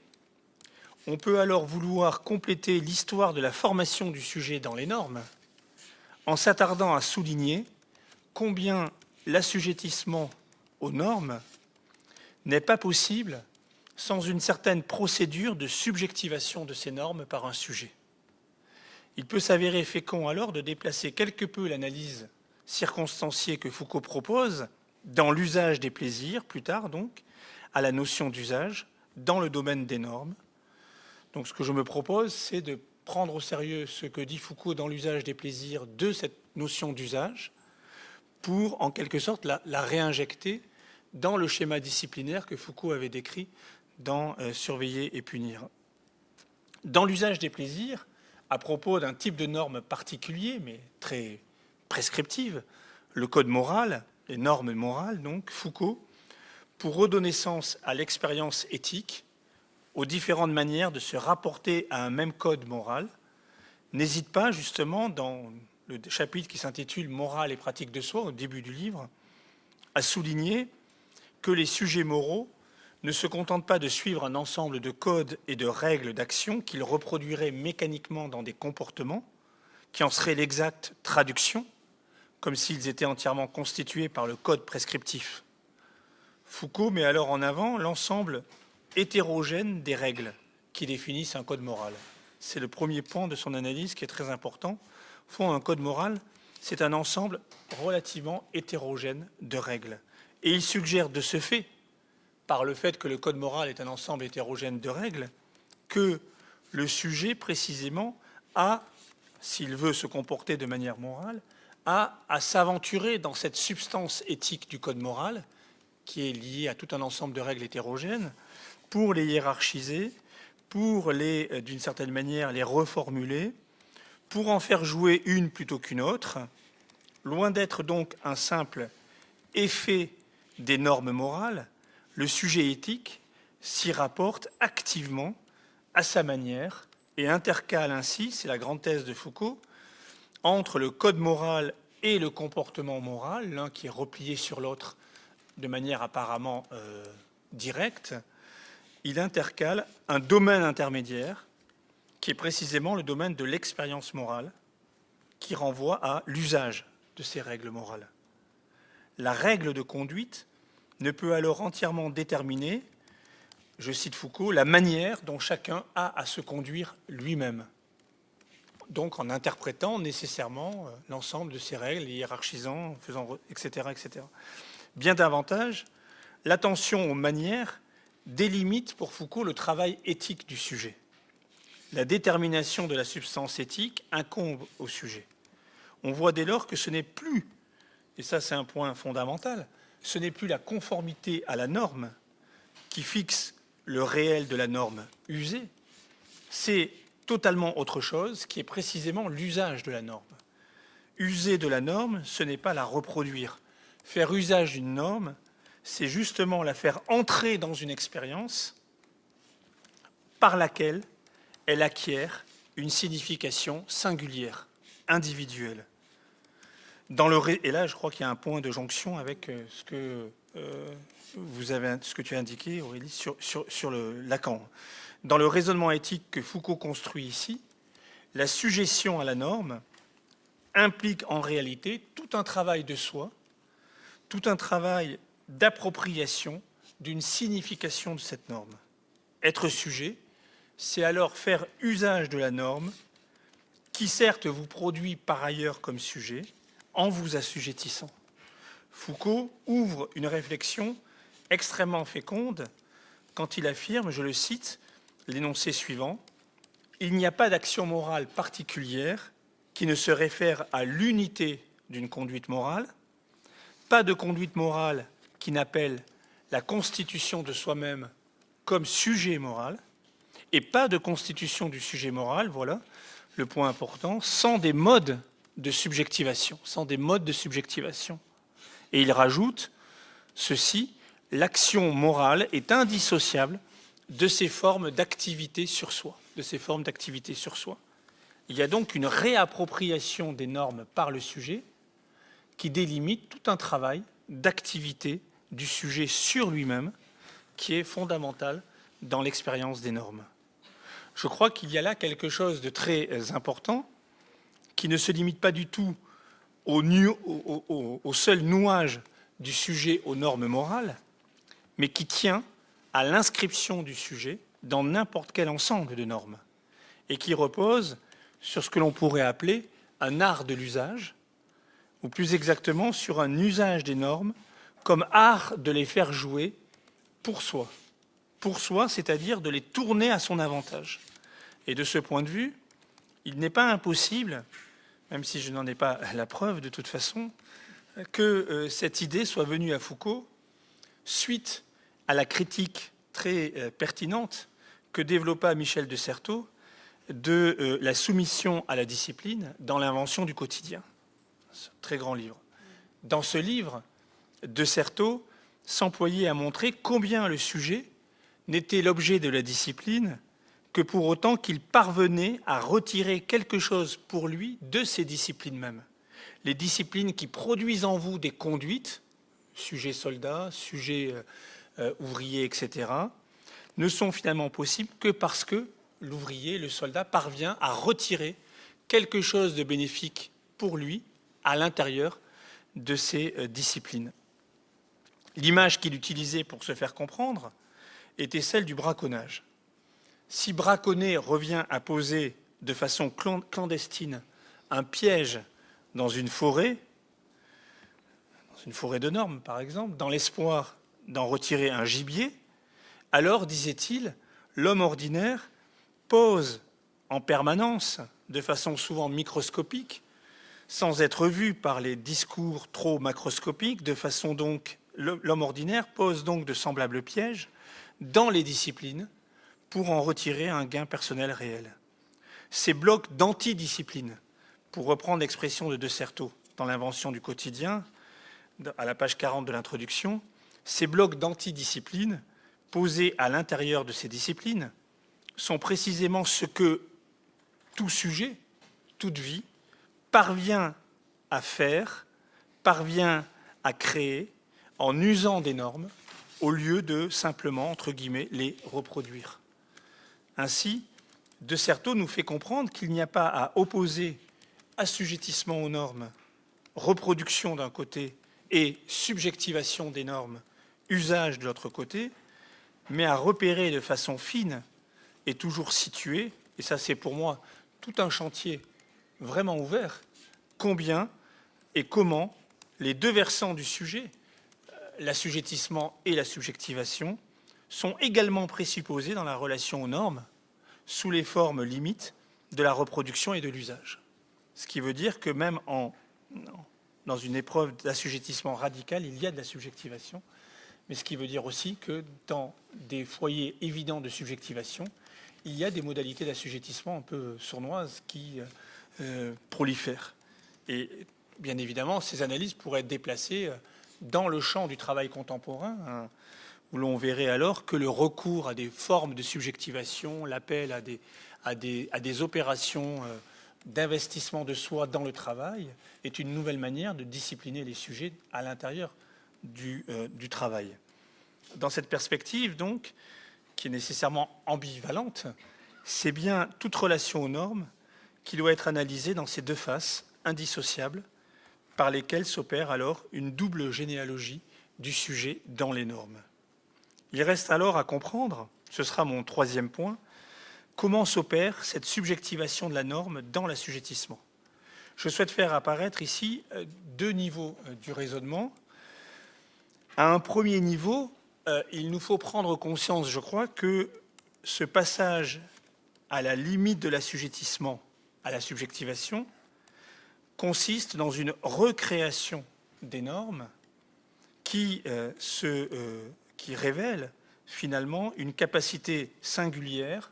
on peut alors vouloir compléter l'histoire de la formation du sujet dans les normes en s'attardant à souligner combien l'assujettissement aux normes n'est pas possible sans une certaine procédure de subjectivation de ces normes par un sujet. Il peut s'avérer fécond alors de déplacer quelque peu l'analyse circonstanciée que Foucault propose dans l'usage des plaisirs, plus tard donc, à la notion d'usage, dans le domaine des normes. Donc ce que je me propose, c'est de prendre au sérieux ce que dit Foucault dans l'usage des plaisirs de cette notion d'usage, pour, en quelque sorte, la réinjecter dans le schéma disciplinaire que Foucault avait décrit dans Surveiller et punir. Dans l'usage des plaisirs, à propos d'un type de norme particulier, mais très prescriptive, le code moral, les normes morales, donc, Foucault, pour redonner sens à l'expérience éthique, aux différentes manières de se rapporter à un même code moral, n'hésite pas, justement, dans le chapitre qui s'intitule « Morale et pratique de soi », au début du livre, à souligner que les sujets moraux ne se contentent pas de suivre un ensemble de codes et de règles d'action qu'ils reproduiraient mécaniquement dans des comportements, qui en seraient l'exacte traduction, comme s'ils étaient entièrement constitués par le code prescriptif. Foucault met alors en avant l'ensemble hétérogène des règles qui définissent un code moral. C'est le premier point de son analyse qui est très important. Au fond, un code moral, c'est un ensemble relativement hétérogène de règles. Et il suggère de ce fait, par le fait que le code moral est un ensemble hétérogène de règles, que le sujet, précisément, a, s'il veut se comporter de manière morale, a à s'aventurer dans cette substance éthique du code moral, qui est liée à tout un ensemble de règles hétérogènes, pour les hiérarchiser, pour les, d'une certaine manière, les reformuler, pour en faire jouer une plutôt qu'une autre, loin d'être donc un simple effet des normes morales, le sujet éthique s'y rapporte activement à sa manière et intercale ainsi, c'est la grande thèse de Foucault, entre le code moral et le comportement moral, l'un qui est replié sur l'autre de manière apparemment directe, il intercale un domaine intermédiaire qui est précisément le domaine de l'expérience morale, qui renvoie à l'usage de ces règles morales. La règle de conduite ne peut alors entièrement déterminer, je cite Foucault, la manière dont chacun a à se conduire lui-même. Donc en interprétant nécessairement l'ensemble de ces règles, les hiérarchisant, etc., etc. Bien davantage, l'attention aux manières délimite pour Foucault le travail éthique du sujet. La détermination de la substance éthique incombe au sujet. On voit dès lors que ce n'est plus, et ça c'est un point fondamental, ce n'est plus la conformité à la norme qui fixe le réel de la norme usée, c'est totalement autre chose qui est précisément l'usage de la norme. User de la norme, ce n'est pas la reproduire. Faire usage d'une norme, c'est justement la faire entrer dans une expérience par laquelle elle acquiert une signification singulière, individuelle. Et là, je crois qu'il y a un point de jonction avec ce que tu as indiqué, Aurélie, sur Lacan. Dans le raisonnement éthique que Foucault construit ici, la sujétion à la norme implique en réalité tout un travail de soi, tout un travail d'appropriation d'une signification de cette norme. Être sujet, c'est alors faire usage de la norme qui certes vous produit par ailleurs comme sujet en vous assujettissant. Foucault ouvre une réflexion extrêmement féconde quand il affirme, je le cite, l'énoncé suivant, « Il n'y a pas d'action morale particulière qui ne se réfère à l'unité d'une conduite morale, pas de conduite morale qui n'appelle la constitution de soi-même comme sujet moral, et pas de constitution du sujet moral, voilà le point important, sans des modes de subjectivation, Et il rajoute ceci, l'action morale est indissociable de ces formes d'activité sur soi, Il y a donc une réappropriation des normes par le sujet qui délimite tout un travail d'activité du sujet sur lui-même qui est fondamental dans l'expérience des normes. Je crois qu'il y a là quelque chose de très important qui ne se limite pas du tout au seul nouage du sujet aux normes morales, mais qui tient à l'inscription du sujet dans n'importe quel ensemble de normes et qui repose sur ce que l'on pourrait appeler un art de l'usage, ou plus exactement sur un usage des normes comme art de les faire jouer pour soi, c'est-à-dire de les tourner à son avantage. Et de ce point de vue, il n'est pas impossible, même si je n'en ai pas la preuve de toute façon, que cette idée soit venue à Foucault suite à la critique très pertinente que développa Michel de Certeau de la soumission à la discipline dans l'invention du quotidien. Ce très grand livre. Dans ce livre, de Certeau s'employait à montrer combien le sujet n'était l'objet de la discipline que pour autant qu'il parvenait à retirer quelque chose pour lui de ces disciplines mêmes. Les disciplines qui produisent en vous des conduites, sujet soldat, sujet ouvrier, etc., ne sont finalement possibles que parce que l'ouvrier, le soldat, parvient à retirer quelque chose de bénéfique pour lui à l'intérieur de ces disciplines. L'image qu'il utilisait pour se faire comprendre était celle du braconnage. Si braconner revient à poser de façon clandestine un piège dans une forêt de normes par exemple, dans l'espoir d'en retirer un gibier, alors, disait-il, l'homme ordinaire pose en permanence, de façon souvent microscopique, sans être vu par les discours trop macroscopiques, de façon donc, l'homme ordinaire pose donc de semblables pièges dans les disciplines pour en retirer un gain personnel réel. Ces blocs d'antidiscipline, pour reprendre l'expression de De Certeau dans l'invention du quotidien, à la page 40 de l'introduction, ces blocs d'antidiscipline posés à l'intérieur de ces disciplines sont précisément ce que tout sujet, toute vie, parvient à faire, parvient à créer en usant des normes au lieu de simplement, entre guillemets, les reproduire. Ainsi, De Certeau nous fait comprendre qu'il n'y a pas à opposer assujettissement aux normes, reproduction d'un côté et subjectivation des normes, usage de l'autre côté, mais à repérer de façon fine et toujours située, et ça c'est pour moi tout un chantier vraiment ouvert, combien et comment les deux versants du sujet, l'assujettissement et la subjectivation, sont également présupposés dans la relation aux normes sous les formes limites de la reproduction et de l'usage. Ce qui veut dire que même dans une épreuve d'assujettissement radical, il y a de la subjectivation, mais ce qui veut dire aussi que dans des foyers évidents de subjectivation, il y a des modalités d'assujettissement un peu sournoises qui prolifèrent. Et bien évidemment, ces analyses pourraient être déplacées dans le champ du travail contemporain, hein, où l'on verrait alors que le recours à des formes de subjectivation, l'appel à des opérations d'investissement de soi dans le travail est une nouvelle manière de discipliner les sujets à l'intérieur du travail. Dans cette perspective, donc, qui est nécessairement ambivalente, c'est bien toute relation aux normes qui doit être analysée dans ces deux faces indissociables par lesquelles s'opère alors une double généalogie du sujet dans les normes. Il reste alors à comprendre, ce sera mon troisième point, comment s'opère cette subjectivation de la norme dans l'assujettissement. Je souhaite faire apparaître ici deux niveaux du raisonnement. À un premier niveau, il nous faut prendre conscience, je crois, que ce passage à la limite de l'assujettissement à la subjectivation consiste dans une recréation des normes qui révèle finalement une capacité singulière,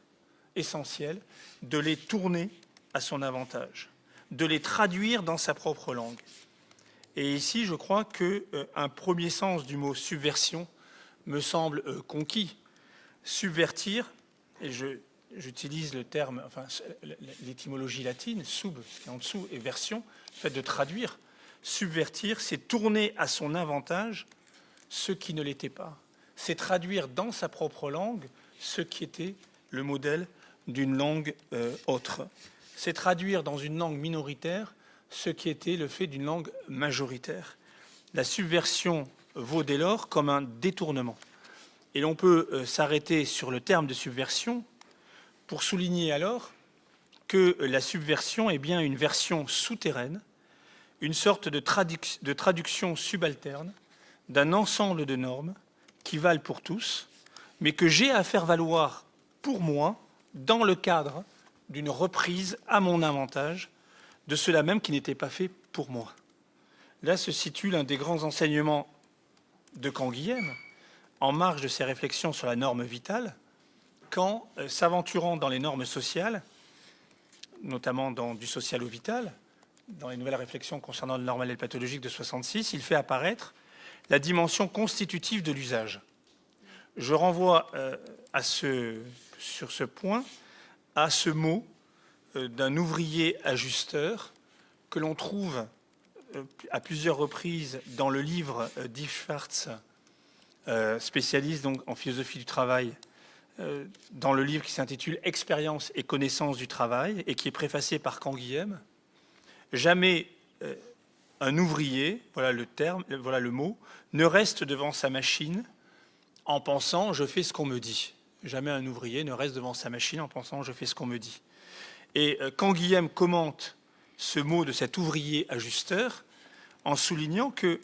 essentielle, de les tourner à son avantage, de les traduire dans sa propre langue. Et ici, je crois qu'un premier sens du mot subversion me semble conquis. Subvertir, et j'utilise le terme, enfin l'étymologie latine, sub, ce qui est en dessous, et version, le fait de traduire. Subvertir, c'est tourner à son avantage ce qui ne l'était pas. C'est traduire dans sa propre langue ce qui était le modèle d'une langue autre. C'est traduire dans une langue minoritaire ce qui était le fait d'une langue majoritaire. La subversion vaut dès lors comme un détournement. Et l'on peut s'arrêter sur le terme de subversion pour souligner alors que la subversion est bien une version souterraine, une sorte de traduction subalterne d'un ensemble de normes qui valent pour tous, mais que j'ai à faire valoir pour moi dans le cadre d'une reprise à mon avantage de cela même qui n'était pas fait pour moi. Là se situe l'un des grands enseignements de Canguilhem, en marge de ses réflexions sur la norme vitale, quand, s'aventurant dans les normes sociales, notamment dans du social au vital, dans les nouvelles réflexions concernant le normal et le pathologique de 66, il fait apparaître la dimension constitutive de l'usage. Je renvoie sur ce point à ce mot d'un ouvrier ajusteur que l'on trouve à plusieurs reprises dans le livre d'Yves Schwartz, spécialiste donc en philosophie du travail, dans le livre qui s'intitule « Expérience et connaissance du travail » et qui est préfacé par Canguilhem. Jamais un ouvrier, voilà le terme, voilà le mot, ne reste devant sa machine en pensant « je fais ce qu'on me dit ». Jamais un ouvrier ne reste devant sa machine en pensant « je fais ce qu'on me dit ». Et Canguilhem commente ce mot de cet ouvrier ajusteur en soulignant que,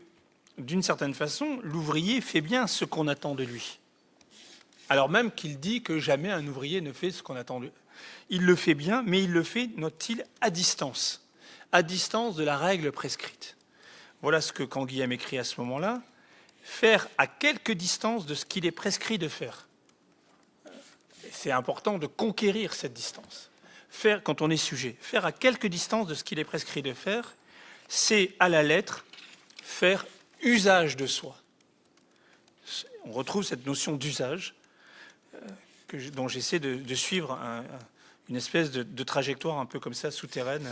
d'une certaine façon, l'ouvrier fait bien ce qu'on attend de lui. Alors même qu'il dit que jamais un ouvrier ne fait ce qu'on attend de lui. Il le fait bien, mais il le fait, note-t-il, à distance de la règle prescrite. Voilà ce que Canguilhem écrit à ce moment-là. Faire à quelque distance de ce qu'il est prescrit de faire. C'est important de conquérir cette distance. Faire, quand on est sujet, faire à quelque distance de ce qu'il est prescrit de faire, c'est à la lettre faire usage de soi. On retrouve cette notion d'usage dont j'essaie de suivre une espèce de trajectoire un peu comme ça, souterraine,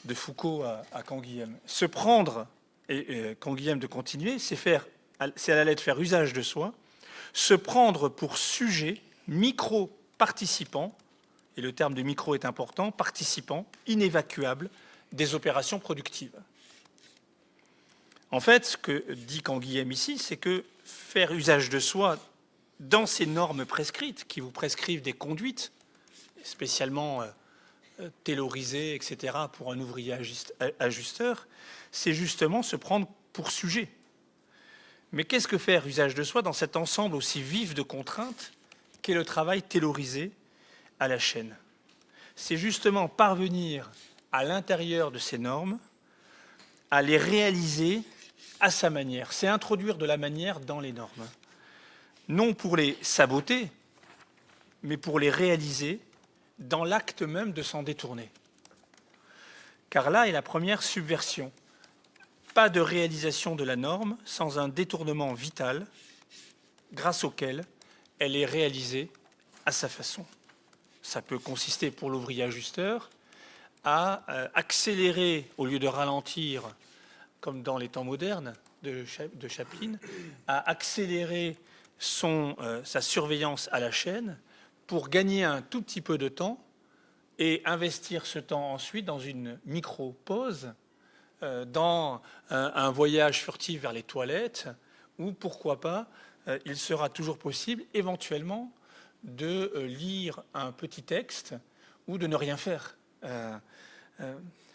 de Foucault à Canguilhem. Se prendre, et Canguilhem de continuer, c'est à la lettre faire usage de soi, se prendre pour sujet, micro-participant, et le terme de micro est important, participant, inévacuable, des opérations productives. En fait, ce que dit Canguilhem ici, c'est que faire usage de soi dans ces normes prescrites, qui vous prescrivent des conduites, spécialement taylorisées, etc., pour un ouvrier ajusteur, c'est justement se prendre pour sujet. Mais qu'est-ce que faire usage de soi dans cet ensemble aussi vif de contraintes qu'est le travail taylorisé à la chaîne? C'est justement parvenir à l'intérieur de ces normes à les réaliser à sa manière. C'est introduire de la manière dans les normes. Non pour les saboter, mais pour les réaliser dans l'acte même de s'en détourner. Car là est la première subversion. Pas de réalisation de la norme sans un détournement vital, grâce auquel elle est réalisée à sa façon. Ça peut consister pour l'ouvrier ajusteur à accélérer au lieu de ralentir, comme dans les temps modernes de Chaplin, à accélérer sa surveillance à la chaîne pour gagner un tout petit peu de temps et investir ce temps ensuite dans une micro-pause, dans un voyage furtif vers les toilettes, ou pourquoi pas, il sera toujours possible éventuellement de lire un petit texte ou de ne rien faire.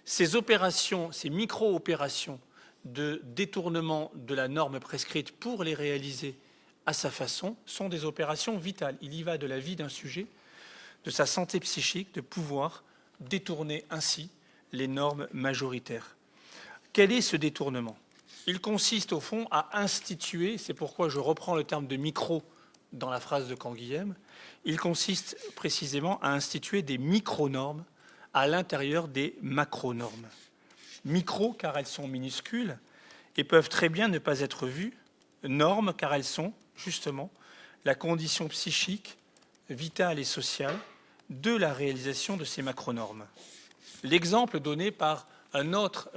Ces opérations, ces micro-opérations de détournement de la norme prescrite pour les réaliser à sa façon sont des opérations vitales. Il y va de la vie d'un sujet, de sa santé psychique, de pouvoir détourner ainsi les normes majoritaires. Quel est ce détournement? Il consiste au fond à instituer, c'est pourquoi je reprends le terme de micro dans la phrase de Canguilhem, il consiste précisément à instituer des micro-normes à l'intérieur des macro-normes. Micro car elles sont minuscules et peuvent très bien ne pas être vues, normes car elles sont justement la condition psychique, vitale et sociale de la réalisation de ces macro-normes. L'exemple donné par un autre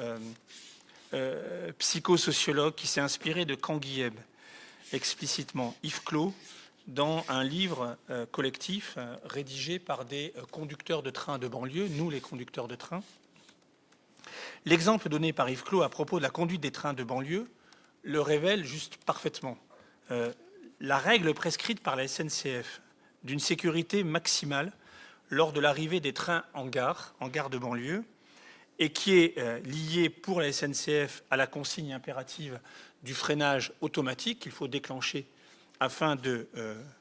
psychosociologue qui s'est inspiré de Canguilhem explicitement, Yves Clos, dans un livre collectif rédigé par des conducteurs de train de banlieue, nous les conducteurs de train. L'exemple donné par Yves Clos à propos de la conduite des trains de banlieue le révèle juste parfaitement. La règle prescrite par la SNCF d'une sécurité maximale lors de l'arrivée des trains en gare de banlieue, et qui est liée pour la SNCF à la consigne impérative du freinage automatique qu'il faut déclencher afin de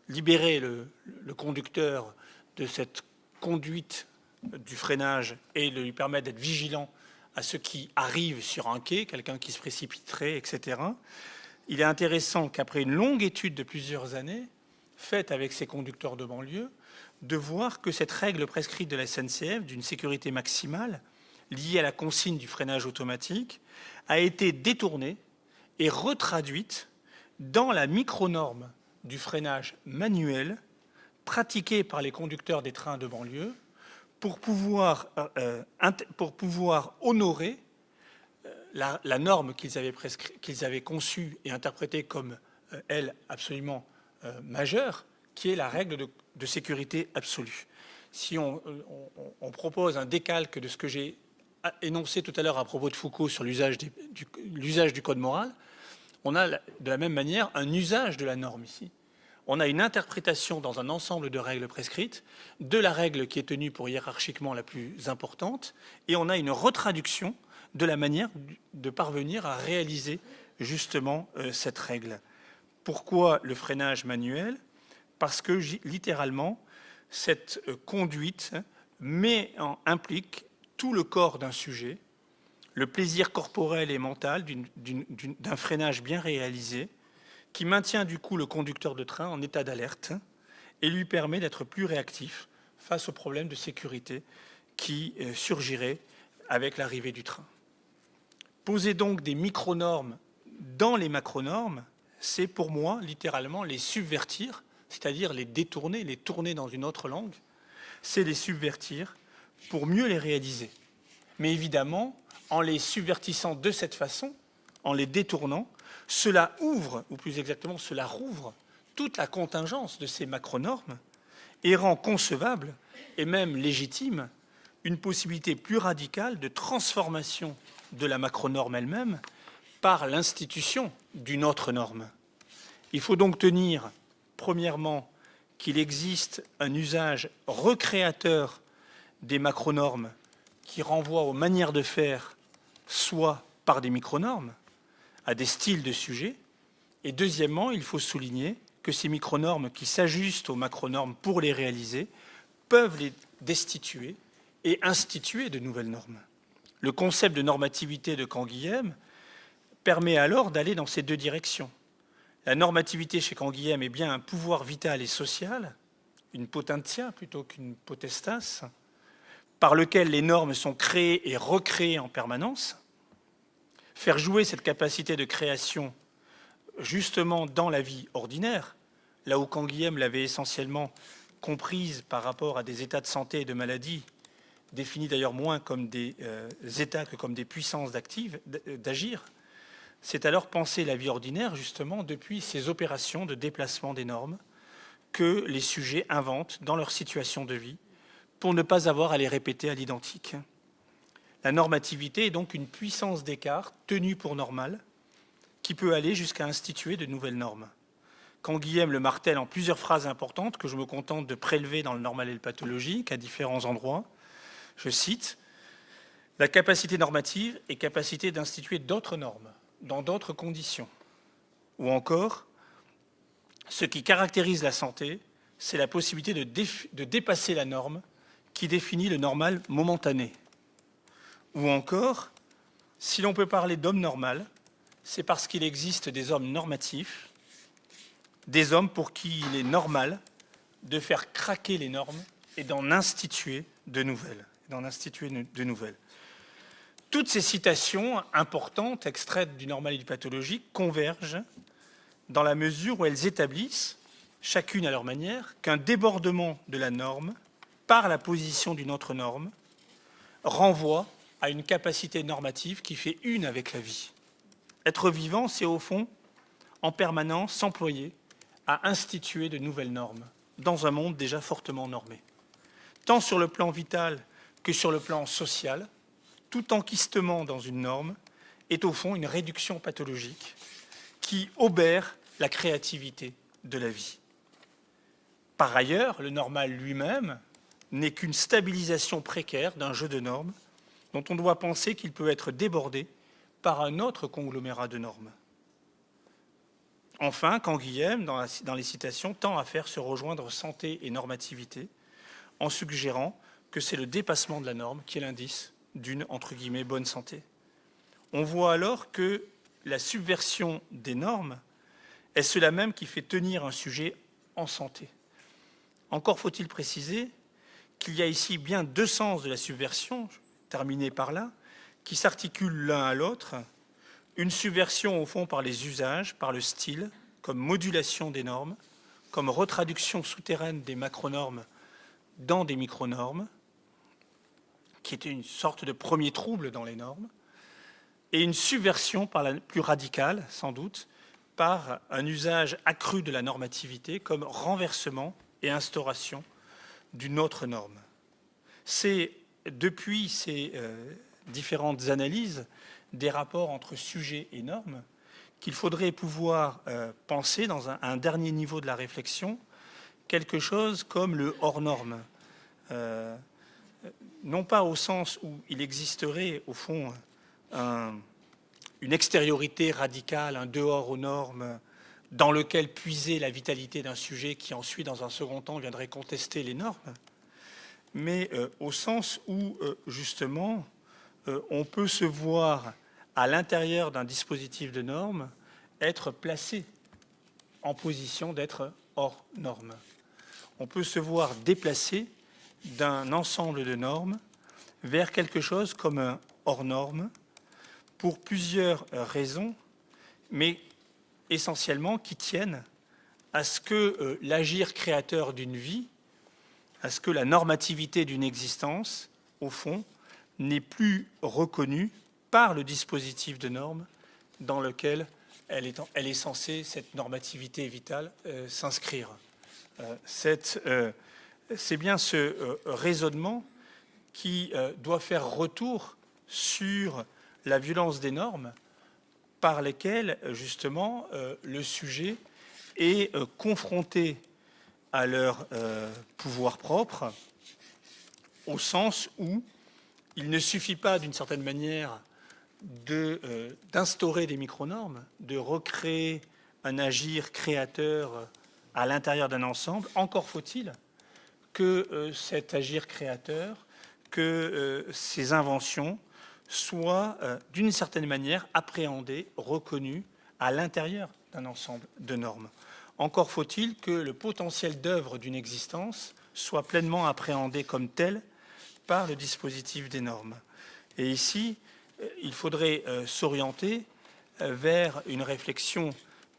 libérer le conducteur de cette conduite du freinage et de lui permettre d'être vigilant à ce qui arrive sur un quai, quelqu'un qui se précipiterait, etc. Il est intéressant qu'après une longue étude de plusieurs années, faite avec ces conducteurs de banlieue, de voir que cette règle prescrite de la SNCF d'une sécurité maximale, liée à la consigne du freinage automatique, a été détournée et retraduite dans la micronorme du freinage manuel pratiquée par les conducteurs des trains de banlieue pour pouvoir honorer la norme qu'ils avaient conçue et interprétée comme, elle, absolument majeure, qui est la règle de sécurité absolue. Si on propose un décalque de ce que j'ai énoncé tout à l'heure à propos de Foucault sur l'usage du code moral, on a de la même manière un usage de la norme ici. On a une interprétation dans un ensemble de règles prescrites de la règle qui est tenue pour hiérarchiquement la plus importante, et on a une retraduction de la manière de parvenir à réaliser justement cette règle. Pourquoi le freinage manuel? Parce que littéralement, cette conduite implique tout le corps d'un sujet, le plaisir corporel et mental d'un freinage bien réalisé, qui maintient du coup le conducteur de train en état d'alerte et lui permet d'être plus réactif face aux problèmes de sécurité qui surgiraient avec l'arrivée du train. Poser donc des micro-normes dans les macro-normes, c'est pour moi littéralement les subvertir, c'est-à-dire les détourner, les tourner dans une autre langue, c'est les subvertir pour mieux les réaliser. Mais évidemment, en les subvertissant de cette façon, en les détournant, cela ouvre, ou plus exactement, cela rouvre toute la contingence de ces macro-normes et rend concevable, et même légitime, une possibilité plus radicale de transformation de la macro-norme elle-même par l'institution d'une autre norme. Il faut donc tenir, premièrement, qu'il existe un usage recréateur des macro-normes qui renvoie aux manières de faire, soit par des micro-normes, à des styles de sujets. Et deuxièmement, il faut souligner que ces micro-normes qui s'ajustent aux macro-normes pour les réaliser peuvent les destituer et instituer de nouvelles normes. Le concept de normativité de Canguilhem permet alors d'aller dans ces deux directions. La normativité chez Canguilhem est bien un pouvoir vital et social, une potentia plutôt qu'une potestas, par lequel les normes sont créées et recréées en permanence. Faire jouer cette capacité de création justement dans la vie ordinaire, là où Canguilhem l'avait essentiellement comprise par rapport à des états de santé et de maladie, définis d'ailleurs moins comme des états que comme des puissances d'agir, c'est alors penser la vie ordinaire justement depuis ces opérations de déplacement des normes que les sujets inventent dans leur situation de vie pour ne pas avoir à les répéter à l'identique. La normativité est donc une puissance d'écart tenue pour normale qui peut aller jusqu'à instituer de nouvelles normes. Canguilhem le martèle en plusieurs phrases importantes que je me contente de prélever dans le normal et le pathologique à différents endroits. Je cite « La capacité normative est capacité d'instituer d'autres normes dans d'autres conditions. » Ou encore « Ce qui caractérise la santé, c'est la possibilité de dépasser la norme qui définit le normal momentané. » Ou encore « Si l'on peut parler d'homme normal, c'est parce qu'il existe des hommes normatifs, des hommes pour qui il est normal de faire craquer les normes et d'en instituer de nouvelles. Toutes ces citations importantes, extraites du normal et du pathologique, convergent dans la mesure où elles établissent, chacune à leur manière, qu'un débordement de la norme par la position d'une autre norme renvoie à une capacité normative qui fait une avec la vie. Être vivant, c'est au fond, en permanence, s'employer à instituer de nouvelles normes dans un monde déjà fortement normé. Tant sur le plan vital que sur le plan social, tout enquistement dans une norme est au fond une réduction pathologique qui obère la créativité de la vie. Par ailleurs, le normal lui-même n'est qu'une stabilisation précaire d'un jeu de normes dont on doit penser qu'il peut être débordé par un autre conglomérat de normes. Enfin, Canguilhem, dans les citations, tend à faire se rejoindre santé et normativité en suggérant que c'est le dépassement de la norme qui est l'indice d'une, entre guillemets, bonne santé. On voit alors que la subversion des normes est cela même qui fait tenir un sujet en santé. Encore faut-il préciser qu'il y a ici bien deux sens de la subversion, terminé par là, qui s'articulent l'un à l'autre. Une subversion au fond par les usages, par le style, comme modulation des normes, comme retraduction souterraine des macronormes dans des micronormes, qui était une sorte de premier trouble dans les normes, et une subversion par la plus radicale, sans doute, par un usage accru de la normativité comme renversement et instauration d'une autre norme. C'est depuis ces différentes analyses des rapports entre sujet et norme qu'il faudrait pouvoir penser dans un dernier niveau de la réflexion quelque chose comme le hors-norme. Non pas au sens où il existerait au fond une extériorité radicale, un dehors aux normes, dans lequel puiser la vitalité d'un sujet qui ensuite, dans un second temps, viendrait contester les normes, mais au sens où, justement, on peut se voir à l'intérieur d'un dispositif de normes être placé en position d'être hors norme. On peut se voir déplacé d'un ensemble de normes vers quelque chose comme un hors norme pour plusieurs raisons, mais essentiellement qui tiennent à ce que l'agir créateur d'une vie, à ce que la normativité d'une existence, au fond, n'est plus reconnue par le dispositif de normes dans lequel elle est censée, cette normativité vitale, s'inscrire. C'est bien ce raisonnement qui doit faire retour sur la violence des normes par lesquelles, justement, le sujet est confronté à leur pouvoir propre, au sens où il ne suffit pas, d'une certaine manière, d'instaurer des micro-normes, de recréer un agir créateur à l'intérieur d'un ensemble. Encore faut-il que cet agir créateur, que ces inventions soient d'une certaine manière appréhendées, reconnues à l'intérieur d'un ensemble de normes. Encore faut-il que le potentiel d'œuvre d'une existence soit pleinement appréhendé comme tel par le dispositif des normes. Et ici, il faudrait s'orienter vers une réflexion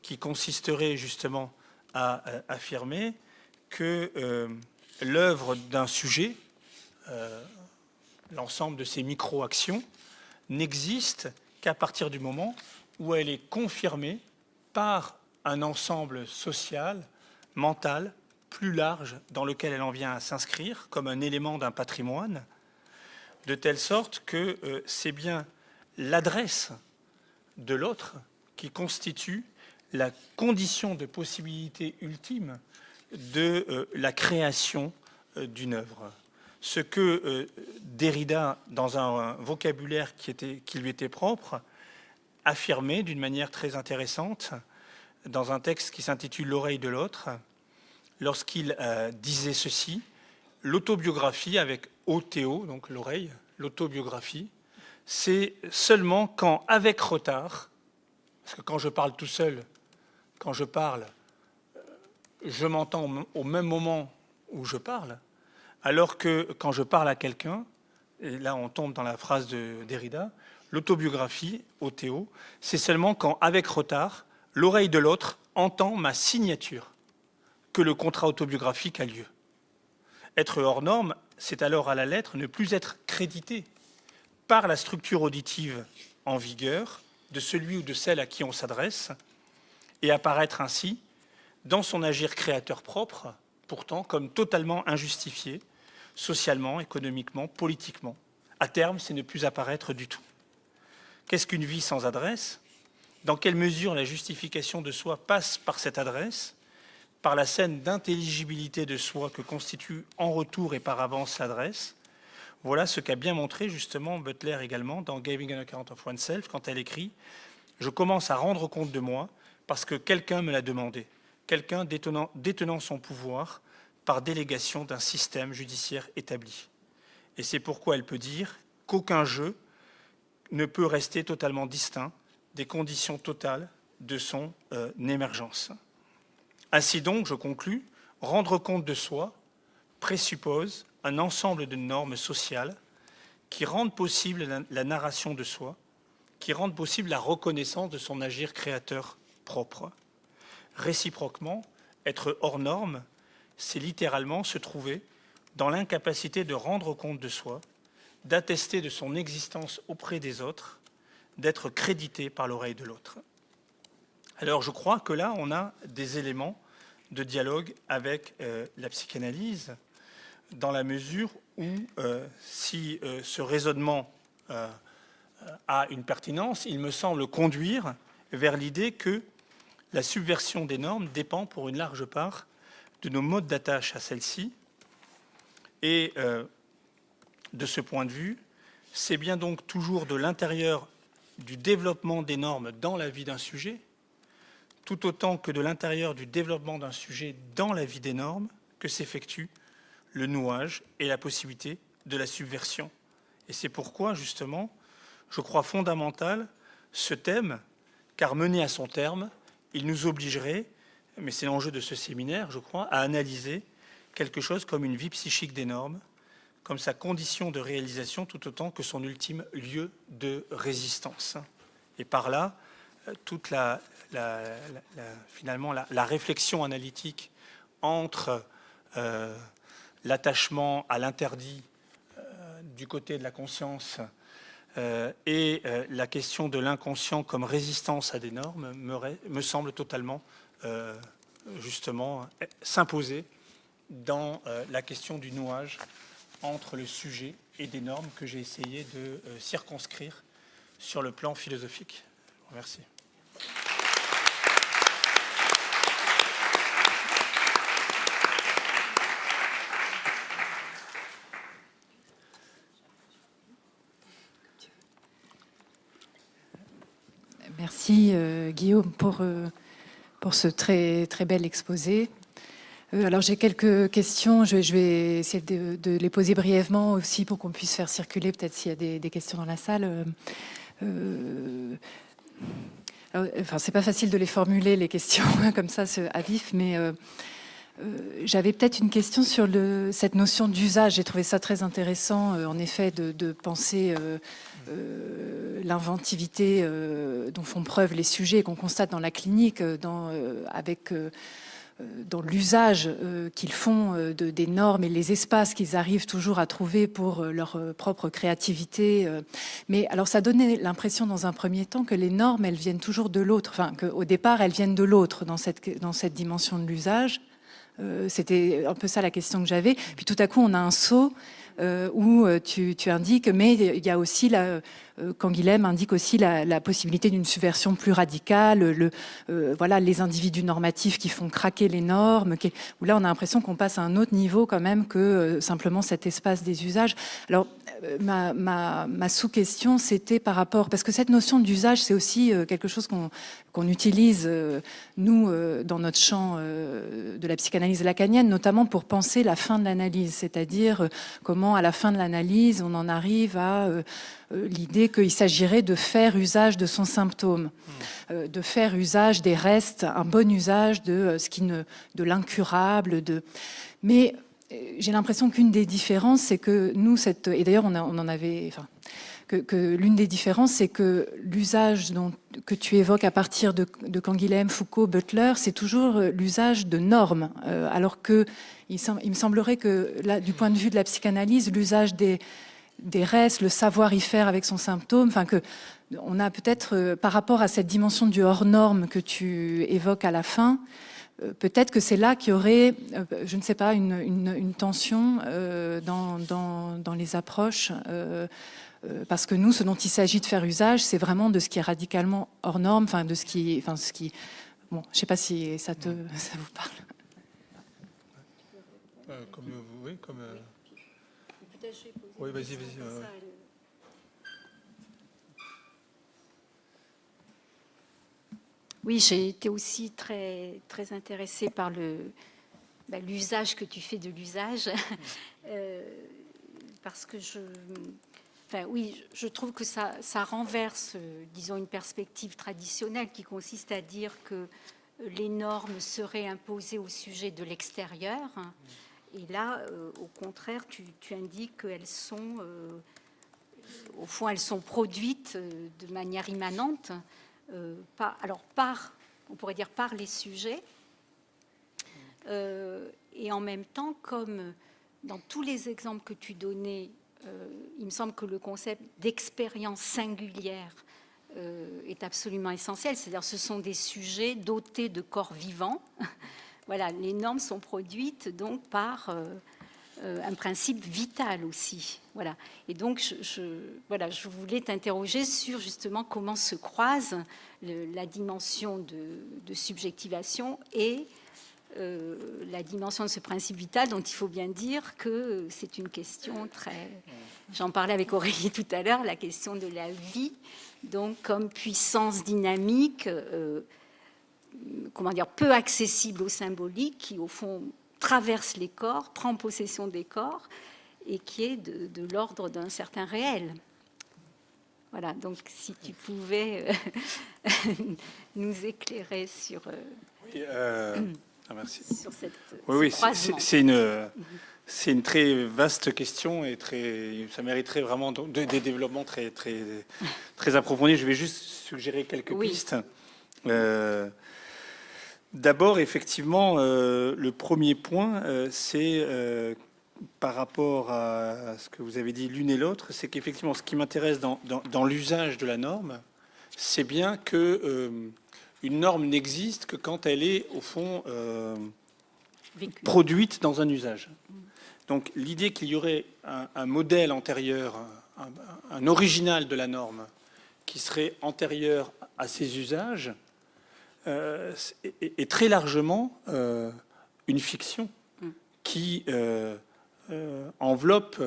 qui consisterait justement à affirmer que l'œuvre d'un sujet, l'ensemble de ces micro-actions, n'existe qu'à partir du moment où elle est confirmée par un ensemble social, mental, plus large, dans lequel elle en vient à s'inscrire, comme un élément d'un patrimoine, de telle sorte que c'est bien l'adresse de l'autre qui constitue la condition de possibilité ultime de la création d'une œuvre. Ce que Derrida, dans un vocabulaire qui lui était propre, affirmait d'une manière très intéressante dans un texte qui s'intitule « L'oreille de l'autre », lorsqu'il disait ceci: l'autobiographie, avec OTO, donc l'oreille, l'autobiographie, c'est seulement quand, avec retard, parce que quand je parle tout seul, quand je parle, je m'entends au même moment où je parle, alors que quand je parle à quelqu'un, et là on tombe dans la phrase de Derrida, l'autobiographie, OTO, c'est seulement quand, avec retard, l'oreille de l'autre entend ma signature que le contrat autobiographique a lieu. Être hors norme, c'est alors à la lettre ne plus être crédité par la structure auditive en vigueur de celui ou de celle à qui on s'adresse et apparaître ainsi dans son agir créateur propre, pourtant comme totalement injustifié, socialement, économiquement, politiquement. À terme, c'est ne plus apparaître du tout. Qu'est-ce qu'une vie sans adresse? Dans quelle mesure la justification de soi passe par cette adresse, par la scène d'intelligibilité de soi que constitue en retour et par avance l'adresse? Voilà ce qu'a bien montré justement Butler également dans Giving an Account of Oneself, quand elle écrit « Je commence à rendre compte de moi parce que quelqu'un me l'a demandé, quelqu'un détenant son pouvoir par délégation d'un système judiciaire établi. » Et c'est pourquoi elle peut dire qu'aucun jeu ne peut rester totalement distinct des conditions totales de son émergence. Ainsi donc, je conclus, rendre compte de soi présuppose un ensemble de normes sociales qui rendent possible la narration de soi, qui rendent possible la reconnaissance de son agir créateur propre. Réciproquement, être hors norme, c'est littéralement se trouver dans l'incapacité de rendre compte de soi, d'attester de son existence auprès des autres, d'être crédité par l'oreille de l'autre. Alors je crois que là, on a des éléments de dialogue avec la psychanalyse, dans la mesure où, si ce raisonnement a une pertinence, il me semble conduire vers l'idée que la subversion des normes dépend pour une large part de nos modes d'attache à celles-ci. Et de ce point de vue, c'est bien donc toujours de l'intérieur du développement des normes dans la vie d'un sujet tout autant que de l'intérieur du développement d'un sujet dans la vie des normes, que s'effectue le nouage et la possibilité de la subversion. Et c'est pourquoi, justement, je crois fondamental ce thème, car mené à son terme, il nous obligerait, mais c'est l'enjeu de ce séminaire, je crois, à analyser quelque chose comme une vie psychique des normes, comme sa condition de réalisation, tout autant que son ultime lieu de résistance. Et par là, toute finalement la réflexion analytique entre l'attachement à l'interdit du côté de la conscience et la question de l'inconscient comme résistance à des normes me semble totalement justement s'imposer dans la question du nouage entre le sujet et des normes que j'ai essayé de circonscrire sur le plan philosophique. Je vous remercie. Merci Guillaume pour ce très, très bel exposé. Alors j'ai quelques questions, je vais essayer de les poser brièvement aussi pour qu'on puisse faire circuler peut-être s'il y a des questions dans la salle. Enfin, c'est pas facile de les formuler les questions comme ça à vif, mais j'avais peut-être une question sur cette notion d'usage. J'ai trouvé ça très intéressant, en effet, de penser l'inventivité dont font preuve les sujets qu'on constate dans la clinique, dans l'usage qu'ils font des normes et les espaces qu'ils arrivent toujours à trouver pour leur propre créativité. Mais alors ça donnait l'impression dans un premier temps que les normes, elles viennent toujours de l'autre, enfin qu'au départ, elles viennent de l'autre dans cette dimension de l'usage. C'était un peu ça la question que j'avais. Puis tout à coup, on a un saut où tu indiques, mais il y a aussi Canguilhem indique aussi la possibilité d'une subversion plus radicale, voilà, les individus normatifs qui font craquer les normes, où là on a l'impression qu'on passe à un autre niveau quand même que simplement cet espace des usages. Alors ma sous-question, c'était par rapport, parce que cette notion d'usage, c'est aussi quelque chose qu'on utilise, nous, dans notre champ de la psychanalyse lacanienne, notamment pour penser la fin de l'analyse, c'est-à-dire comment, à la fin de l'analyse, on en arrive à l'idée qu'il s'agirait de faire usage de son symptôme, de faire usage des restes, un bon usage de l'incurable. Mais j'ai l'impression qu'une des différences, c'est que nous, et d'ailleurs on en avait... Enfin, que l'une des différences, c'est que l'usage que tu évoques à partir de Canguilhem, Foucault, Butler, c'est toujours l'usage de normes, alors que il me semblerait que, là, du point de vue de la psychanalyse, l'usage des restes, le savoir y faire avec son symptôme, enfin que on a peut-être, par rapport à cette dimension du hors-norme que tu évoques à la fin, peut-être que c'est là qu'il y aurait, je ne sais pas, une tension dans les approches. Parce que nous, ce dont il s'agit de faire usage, c'est vraiment de ce qui est radicalement hors norme, enfin de ce qui, bon, je sais pas si ça vous parle. Comme vous, oui, comme. Oui, vas-y. Oui, j'ai été aussi très très intéressée par l'usage que tu fais de l'usage, parce que je trouve que ça renverse, disons, une perspective traditionnelle qui consiste à dire que les normes seraient imposées au sujet de l'extérieur. Et là, au contraire, tu indiques qu'elles sont, au fond, elles sont produites de manière immanente, on pourrait dire par les sujets, et en même temps, comme dans tous les exemples que tu donnais, il me semble que le concept d'expérience singulière est absolument essentiel. C'est-à-dire, ce sont des sujets dotés de corps vivants. Voilà, les normes sont produites donc par un principe vital aussi. Voilà. Et donc, je voulais t'interroger sur justement comment se croise la dimension de subjectivation et la dimension de ce principe vital, dont il faut bien dire que c'est une question très... J'en parlais avec Aurélie tout à l'heure, la question de la vie, donc comme puissance dynamique comment dire, peu accessible au symbolique, qui au fond traverse les corps, prend possession des corps, et qui est de l'ordre d'un certain réel. Voilà, donc si tu pouvais nous éclairer sur, merci. sur cette Oui, croisement. c'est une très vaste question et ça mériterait vraiment des développements très approfondis. Je vais juste suggérer quelques pistes. D'abord, effectivement, le premier point, c'est par rapport à ce que vous avez dit l'une et l'autre, c'est qu'effectivement, ce qui m'intéresse dans l'usage de la norme, c'est bien que une norme n'existe que quand elle est, au fond, produite dans un usage. Donc, l'idée qu'il y aurait un modèle antérieur, un original de la norme, qui serait antérieur à ses usages, est très largement une fiction qui enveloppe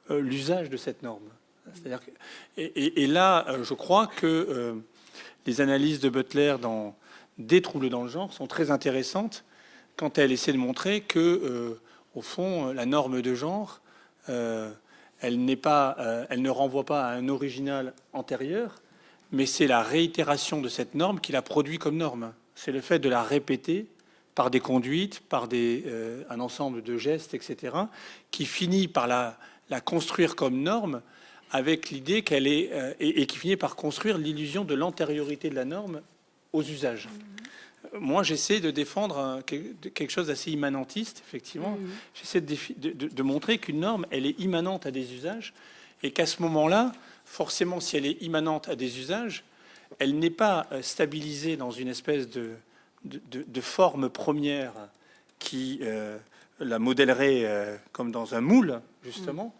l'usage de cette norme. C'est-à-dire que, et là, je crois que les analyses de Butler dans des troubles dans le genre sont très intéressantes quand elle essaie de montrer que, au fond, la norme de genre, elle ne renvoie pas à un original antérieur, mais c'est la réitération de cette norme qui la produit comme norme. C'est le fait de la répéter par des conduites, par un ensemble de gestes, etc., qui finit par la construire comme norme, avec l'idée qu'elle est et qui finit par construire l'illusion de l'antériorité de la norme aux usages. Moi, j'essaie de défendre quelque chose d'assez immanentiste, effectivement. J'essaie de montrer qu'une norme, elle est immanente à des usages, et qu'à ce moment-là, forcément, si elle est immanente à des usages, elle n'est pas stabilisée dans une espèce de forme première qui la modèlerait comme dans un moule, justement.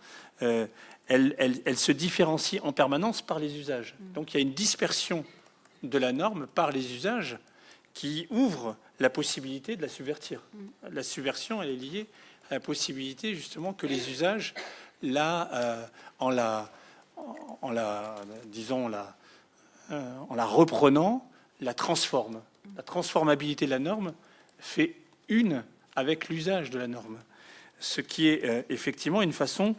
Elle se différencie en permanence par les usages. Donc il y a une dispersion de la norme par les usages qui ouvre la possibilité de la subvertir. La subversion, elle est liée à la possibilité, justement, que les usages, en la reprenant, la transforment. La transformabilité de la norme fait une avec l'usage de la norme, ce qui est effectivement une façon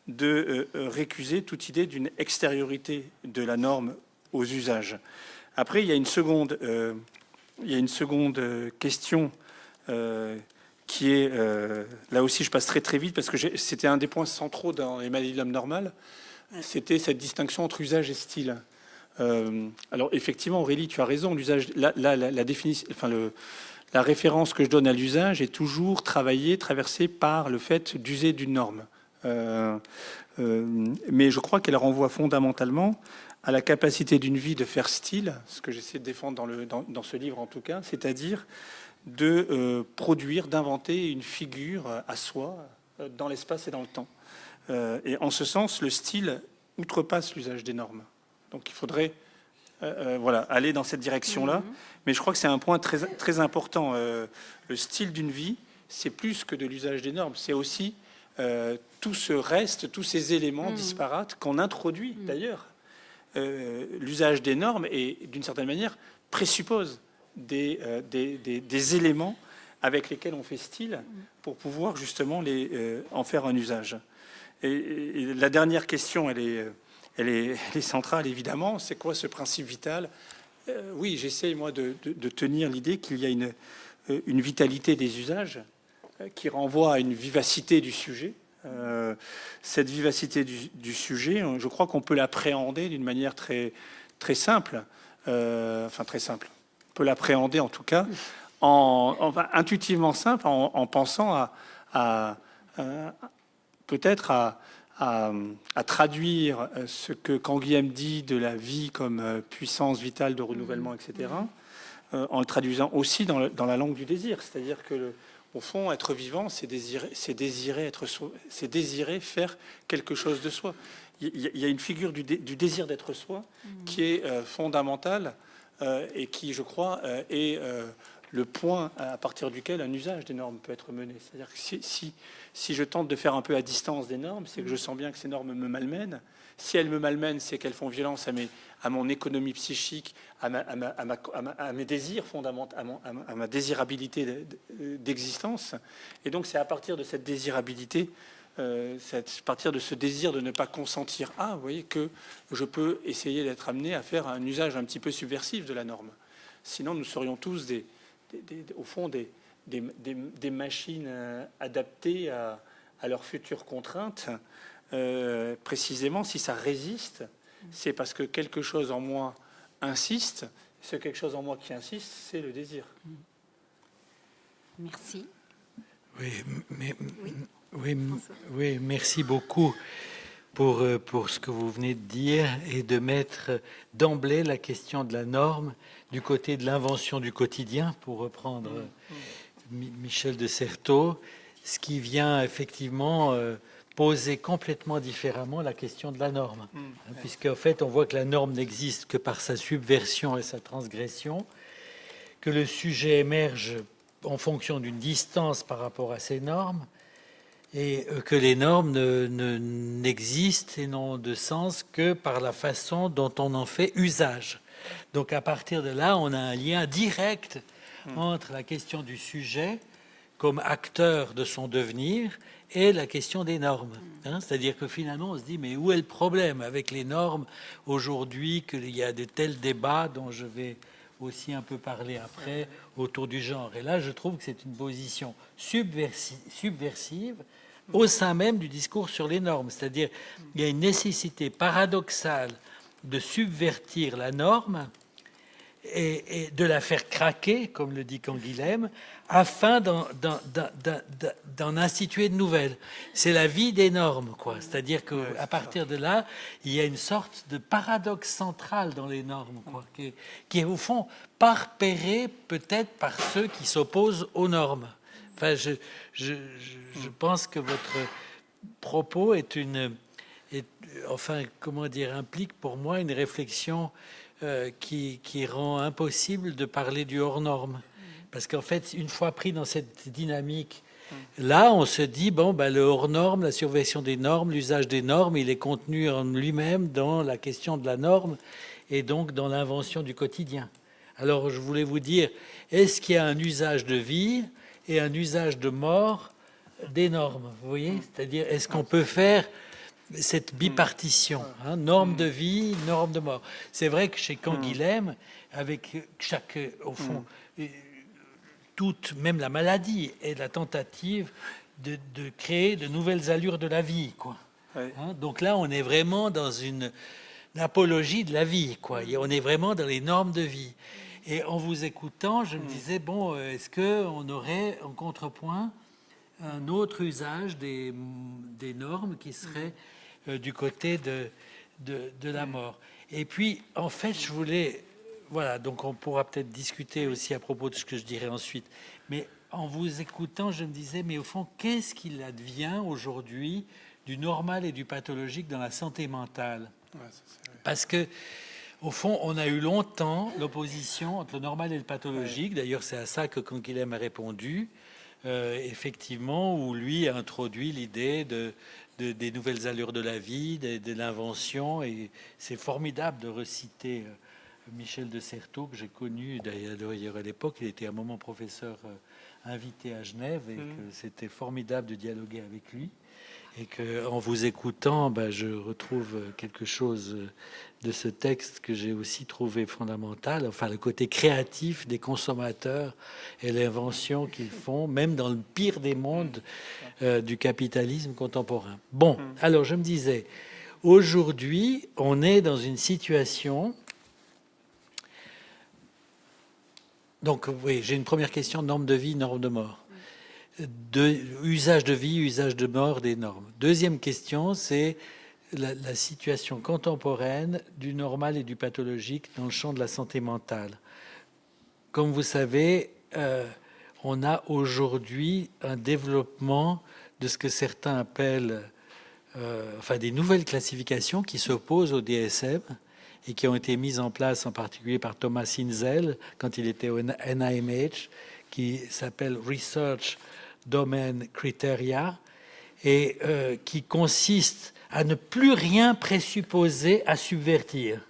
de récuser toute idée d'une extériorité de la norme aux usages. Après, il y a une seconde question qui est, là aussi je passe très vite parce que c'était un des points centraux dans les maladies de l'homme normal, c'était cette distinction entre usage et style. Alors effectivement, Aurélie, tu as raison, l'usage, la définition, enfin la référence que je donne à l'usage est toujours traversée par le fait d'user d'une norme. Mais je crois qu'elle renvoie fondamentalement à la capacité d'une vie de faire style, ce que j'essaie de défendre dans ce livre en tout cas, c'est-à-dire de produire, d'inventer une figure à soi dans l'espace et dans le temps. Et en ce sens, le style outrepasse l'usage des normes. Donc il faudrait aller dans cette direction-là. Mais je crois que c'est un point très important. Le style d'une vie, c'est plus que de l'usage des normes. C'est aussi tout ce reste, tous ces éléments disparates qu'on introduit d'ailleurs. L'usage des normes et d'une certaine manière présuppose des éléments avec lesquels on fait style pour pouvoir justement en faire un usage. Et la dernière question, elle est centrale évidemment. C'est quoi ce principe vital ? Oui, j'essaie moi de tenir l'idée qu'il y a une vitalité des usages qui renvoie à une vivacité du sujet. Cette vivacité du sujet, je crois qu'on peut l'appréhender d'une manière très simple. Très simple. On peut l'appréhender en tout cas intuitivement simple en pensant peut-être à traduire ce que Canguilhem dit de la vie comme puissance vitale de renouvellement, etc., en le traduisant aussi dans la langue du désir. C'est-à-dire que, au fond, être vivant, c'est désirer faire quelque chose de soi. Il y a une figure du désir d'être soi qui est fondamentale et qui, je crois, est le point à partir duquel un usage des normes peut être mené. C'est-à-dire que si je tente de faire un peu à distance des normes, c'est que je sens bien que ces normes me malmènent. Si elles me malmènent, c'est qu'elles font violence à mon économie psychique, à mes désirs fondamentaux, à ma désirabilité d'existence. Et donc c'est à partir de cette désirabilité, c'est à partir de ce désir de ne pas consentir vous voyez, que je peux essayer d'être amené à faire un usage un petit peu subversif de la norme. Sinon, nous serions tous au fond des machines adaptées à leurs futures contraintes. Précisément, si ça résiste, c'est parce que quelque chose en moi insiste. Ce quelque chose en moi qui insiste, c'est le désir. Merci. Oui, merci beaucoup pour ce que vous venez de dire et de mettre d'emblée la question de la norme du côté de l'invention du quotidien, pour reprendre Michel de Certeau, ce qui vient effectivement poser complètement différemment la question de la norme. Puisqu'en fait, on voit que la norme n'existe que par sa subversion et sa transgression, que le sujet émerge en fonction d'une distance par rapport à ces normes, et que les normes n'existent et n'ont de sens que par la façon dont on en fait usage. Donc à partir de là, on a un lien direct entre la question du sujet comme acteur de son devenir et la question des normes. C'est-à-dire que finalement, on se dit, mais où est le problème avec les normes aujourd'hui, qu'il y a de tels débats dont je vais aussi un peu parler après autour du genre. Et là, je trouve que c'est une position subversive au sein même du discours sur les normes. C'est-à-dire il y a une nécessité paradoxale de subvertir la norme et de la faire craquer, comme le dit Canguilhem, afin d'en instituer de nouvelles. C'est la vie des normes, quoi. C'est-à-dire qu'à partir de là, il y a une sorte de paradoxe central dans les normes, quoi, qui est au fond pas repéré peut-être par ceux qui s'opposent aux normes. Enfin, je pense que votre propos implique pour moi une réflexion qui rend impossible de parler du hors-norme. Parce qu'en fait, une fois pris dans cette dynamique, là, on se dit, le hors-norme, la surveillance des normes, l'usage des normes, il est contenu en lui-même dans la question de la norme et donc dans l'invention du quotidien. Alors, je voulais vous dire, est-ce qu'il y a un usage de vie et un usage de mort des normes? Vous voyez? C'est-à-dire, est-ce qu'on peut faire cette bipartition, norme de vie, norme de mort? C'est vrai que chez Canguilhem, avec chaque, au fond, toute, même la maladie et la tentative de créer de nouvelles allures de la vie, quoi. Donc là, on est vraiment dans une apologie de la vie, quoi. Et on est vraiment dans les normes de vie. Et en vous écoutant, je me disais, est-ce qu'on aurait en contrepoint un autre usage des normes qui serait du côté de la mort? Et puis, en fait, je voulais... Voilà, donc on pourra peut-être discuter aussi à propos de ce que je dirai ensuite. Mais en vous écoutant, je me disais, mais au fond, qu'est-ce qu'il advient aujourd'hui du normal et du pathologique dans la santé mentale? Parce que, au fond, on a eu longtemps l'opposition entre le normal et le pathologique. D'ailleurs, c'est à ça que Canguilhem a répondu, effectivement, où lui a introduit l'idée des nouvelles allures de la vie, de l'invention. Et c'est formidable de reciter Michel de Certeau, que j'ai connu d'ailleurs à l'époque. Il était à un moment professeur invité à Genève et que c'était formidable de dialoguer avec lui. Et qu'en vous écoutant, je retrouve quelque chose de ce texte que j'ai aussi trouvé fondamental, enfin le côté créatif des consommateurs et l'invention qu'ils font, même dans le pire des mondes du capitalisme contemporain. Bon, alors je me disais, aujourd'hui, on est dans une situation... Donc oui, j'ai une première question, norme de vie, norme de mort. Usage de vie, usage de mort des normes. Deuxième question, c'est la situation contemporaine du normal et du pathologique dans le champ de la santé mentale. Comme vous savez, on a aujourd'hui un développement de ce que certains appellent des nouvelles classifications qui s'opposent au DSM et qui ont été mises en place en particulier par Thomas Inzel quand il était au NIMH, qui s'appelle Research Domain Criteria, et qui consiste à ne plus rien présupposer à subvertir.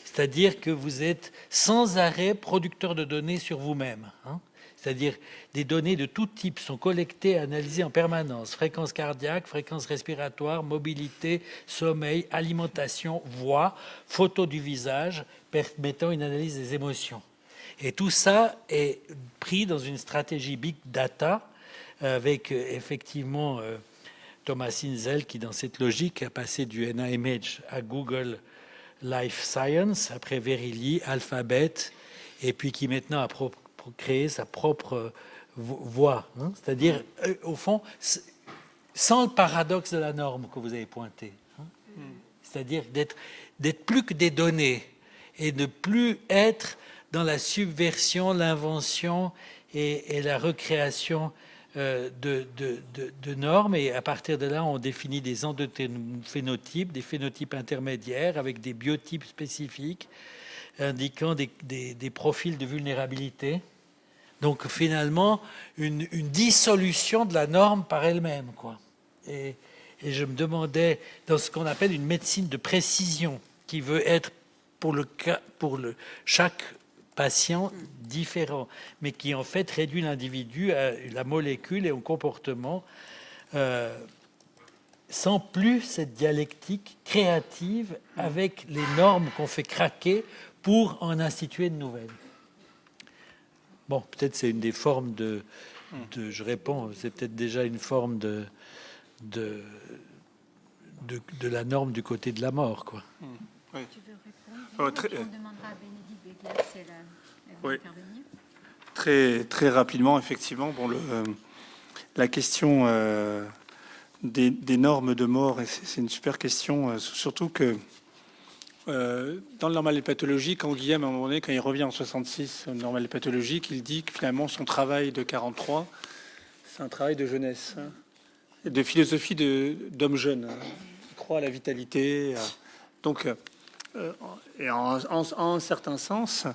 C'est-à-dire que vous êtes sans arrêt producteur de données sur vous-même. C'est-à-dire des données de tout type sont collectées et analysées en permanence. Fréquence cardiaque, fréquence respiratoire, mobilité, sommeil, alimentation, voix, photo du visage, permettant une analyse des émotions. Et tout ça est pris dans une stratégie big data avec effectivement Thomas Inzel qui, dans cette logique, a passé du NIMH à Google Life Science, après Verily, Alphabet, et puis qui maintenant a créé sa propre voie. C'est-à-dire, au fond, sans le paradoxe de la norme que vous avez pointé. C'est-à-dire d'être plus que des données et de plus être dans la subversion, l'invention et la recréation de normes, et à partir de là, on définit des endophénotypes, des phénotypes intermédiaires avec des biotypes spécifiques indiquant des profils de vulnérabilité. Donc finalement, une dissolution de la norme par elle-même, quoi. Et je me demandais, dans ce qu'on appelle une médecine de précision, qui veut être pour chaque patient différent, mais qui en fait réduit l'individu à la molécule et au comportement, sans plus cette dialectique créative avec les normes qu'on fait craquer pour en instituer de nouvelles. Bon, peut-être c'est une des formes je réponds, c'est peut-être déjà une forme de la norme du côté de la mort, quoi. Tu veux répondre? On demandera à Bénédicte Begler si elle va intervenir. Très rapidement, effectivement. Bon, la question des normes de mort, et c'est une super question, surtout que dans le normal et pathologique, quand Guillaume, à un moment donné, quand il revient en 66 au normal et pathologique, il dit que finalement son travail de 43, c'est un travail de jeunesse, de philosophie d'homme jeune, qui croit à la vitalité. Donc, et en un certain sens,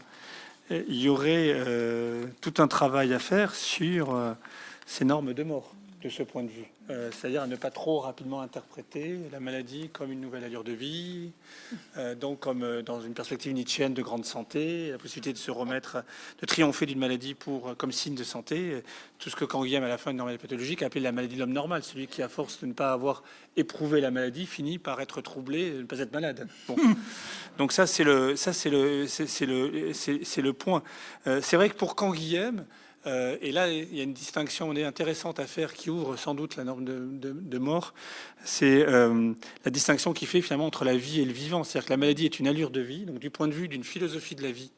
il y aurait tout un travail à faire sur ces normes de mort, de ce point de vue. C'est-à-dire à ne pas trop rapidement interpréter la maladie comme une nouvelle allure de vie, donc comme dans une perspective nietzschéenne de grande santé, la possibilité de se remettre, de triompher d'une maladie comme signe de santé, tout ce que Canguilhem à la fin de normale pathologique appelait la maladie de l'homme normal, celui qui à force de ne pas avoir éprouvé la maladie finit par être troublé et ne pas être malade. Bon. Donc ça c'est le point. C'est vrai que pour Canguilhem, et là, il y a une distinction intéressante à faire qui ouvre sans doute la norme de mort. C'est la distinction qui fait finalement entre la vie et le vivant. C'est-à-dire que la maladie est une allure de vie. Donc du point de vue d'une philosophie de la vie,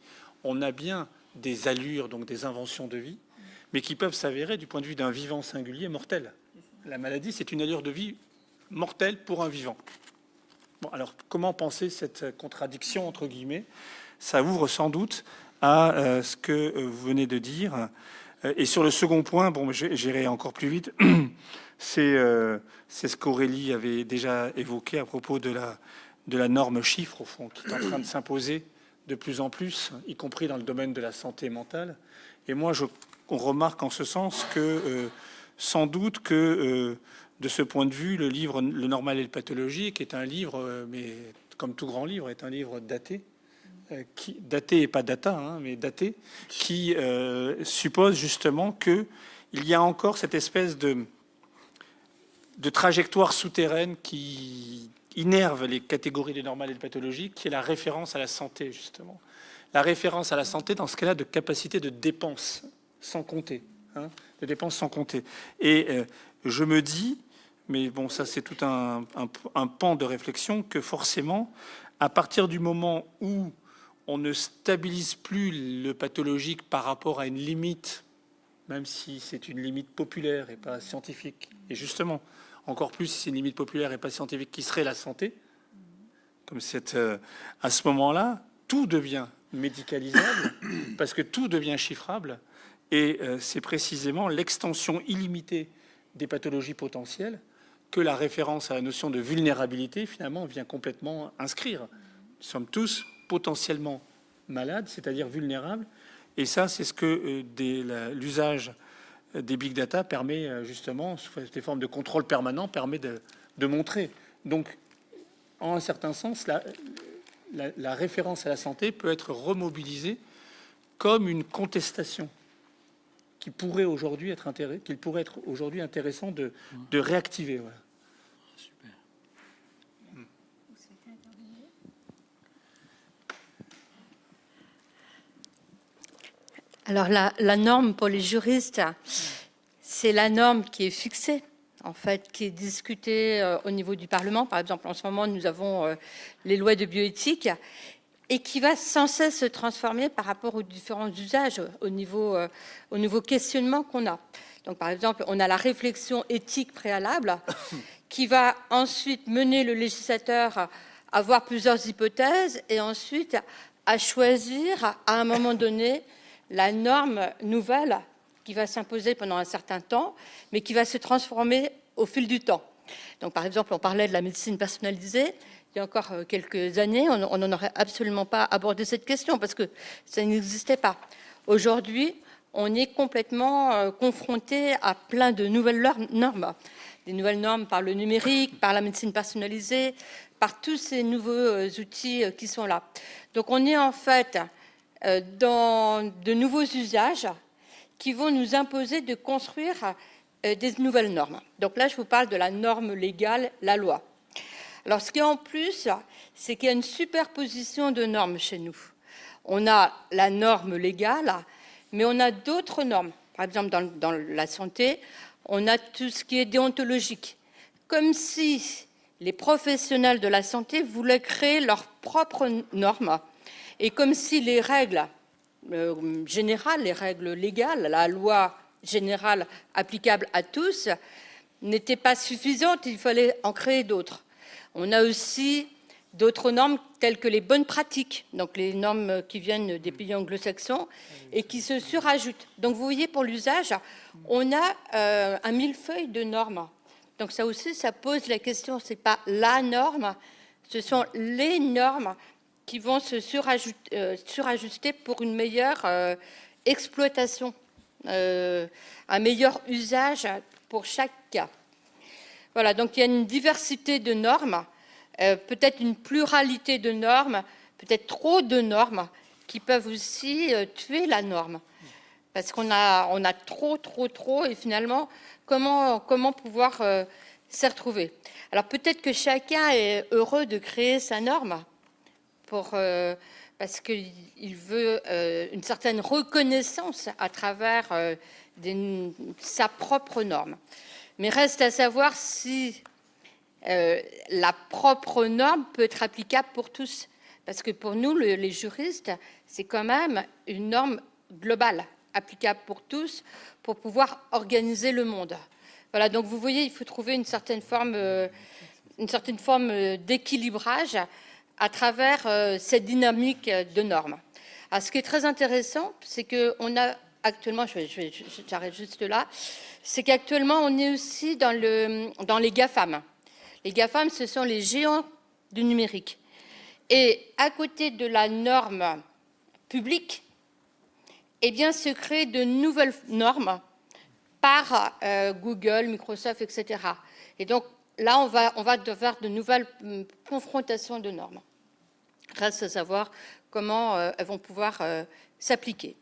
on a bien des allures, donc des inventions de vie, mais qui peuvent s'avérer du point de vue d'un vivant singulier mortel. La maladie, c'est une allure de vie mortelle pour un vivant. Bon, alors comment penser cette contradiction entre guillemets? Ça ouvre sans doute à ce que vous venez de dire. Et sur le second point, bon, j'irai encore plus vite. C'est ce qu'Aurélie avait déjà évoqué à propos de la norme chiffre, au fond, qui est en train de s'imposer de plus en plus, y compris dans le domaine de la santé mentale. Et moi, on remarque en ce sens que, sans doute que, de ce point de vue, le livre Le Normal et le Pathologique est un livre, mais comme tout grand livre, est un livre daté. Daté et pas data, mais daté, qui suppose justement qu'il y a encore cette espèce de trajectoire souterraine qui innerve les catégories du normal et du pathologique, qui est la référence à la santé, justement. La référence à la santé dans ce cas-là de capacité de dépense sans compter, de dépenses sans compter. Et je me dis, mais bon, ça c'est tout un pan de réflexion, que forcément, à partir du moment où on ne stabilise plus le pathologique par rapport à une limite, même si c'est une limite populaire et pas scientifique. Et justement, encore plus si c'est une limite populaire et pas scientifique, qui serait la santé, comme c'est à ce moment-là, tout devient médicalisable, parce que tout devient chiffrable, et c'est précisément l'extension illimitée des pathologies potentielles que la référence à la notion de vulnérabilité, finalement, vient complètement inscrire. sommes tous potentiellement malades, c'est-à-dire vulnérables. Et ça, c'est ce que l'usage des big data permet justement, sous des formes de contrôle permanent, permet de montrer. Donc, en un certain sens, la référence à la santé peut être remobilisée comme une contestation qu'il pourrait aujourd'hui être intéressant de réactiver. Voilà. Super. Alors la norme pour les juristes, c'est la norme qui est fixée, en fait, qui est discutée au niveau du Parlement. Par exemple, en ce moment, nous avons les lois de bioéthique et qui va sans cesse se transformer par rapport aux différents usages, au nouveau questionnement qu'on a. Donc, par exemple, on a la réflexion éthique préalable qui va ensuite mener le législateur à avoir plusieurs hypothèses et ensuite à choisir à un moment donné la norme nouvelle qui va s'imposer pendant un certain temps, mais qui va se transformer au fil du temps. Donc, par exemple, on parlait de la médecine personnalisée. Il y a encore quelques années, on n'aurait absolument pas abordé cette question parce que ça n'existait pas. Aujourd'hui, on est complètement confronté à plein de nouvelles normes. Des nouvelles normes par le numérique, par la médecine personnalisée, par tous ces nouveaux outils qui sont là. Donc, on est en fait dans de nouveaux usages qui vont nous imposer de construire des nouvelles normes. Donc là, je vous parle de la norme légale, la loi. Alors, ce qui est en plus, c'est qu'il y a une superposition de normes chez nous. On a la norme légale, mais on a d'autres normes. Par exemple, dans la santé, on a tout ce qui est déontologique. Comme si les professionnels de la santé voulaient créer leurs propres normes. Et comme si les règles générales, les règles légales, la loi générale applicable à tous, n'étaient pas suffisantes, il fallait en créer d'autres. On a aussi d'autres normes telles que les bonnes pratiques, donc les normes qui viennent des pays anglo-saxons et qui se surajoutent. Donc vous voyez, pour l'usage, on a un millefeuille de normes. Donc ça aussi, ça pose la question, ce n'est pas la norme, ce sont les normes qui vont se surajuster pour une meilleure exploitation, un meilleur usage pour chaque cas. Voilà, donc il y a une diversité de normes, peut-être une pluralité de normes, peut-être trop de normes qui peuvent aussi tuer la norme. Parce qu'on a trop, et finalement, comment pouvoir s'y retrouver? Alors peut-être que chacun est heureux de créer sa norme, parce qu'il veut une certaine reconnaissance à travers sa propre norme. Mais reste à savoir si la propre norme peut être applicable pour tous. Parce que pour nous, les juristes, c'est quand même une norme globale, applicable pour tous, pour pouvoir organiser le monde. Voilà, donc vous voyez, il faut trouver une certaine forme d'équilibrage à travers cette dynamique de normes. Alors, ce qui est très intéressant, c'est qu'on a actuellement, j'arrête juste là, c'est qu'actuellement, on est aussi dans les GAFAM. Les GAFAM, ce sont les géants du numérique. Et à côté de la norme publique, eh bien, se créent de nouvelles normes par Google, Microsoft, etc. Et donc, là, on va devoir de nouvelles confrontations de normes. Reste à savoir comment elles vont pouvoir s'appliquer.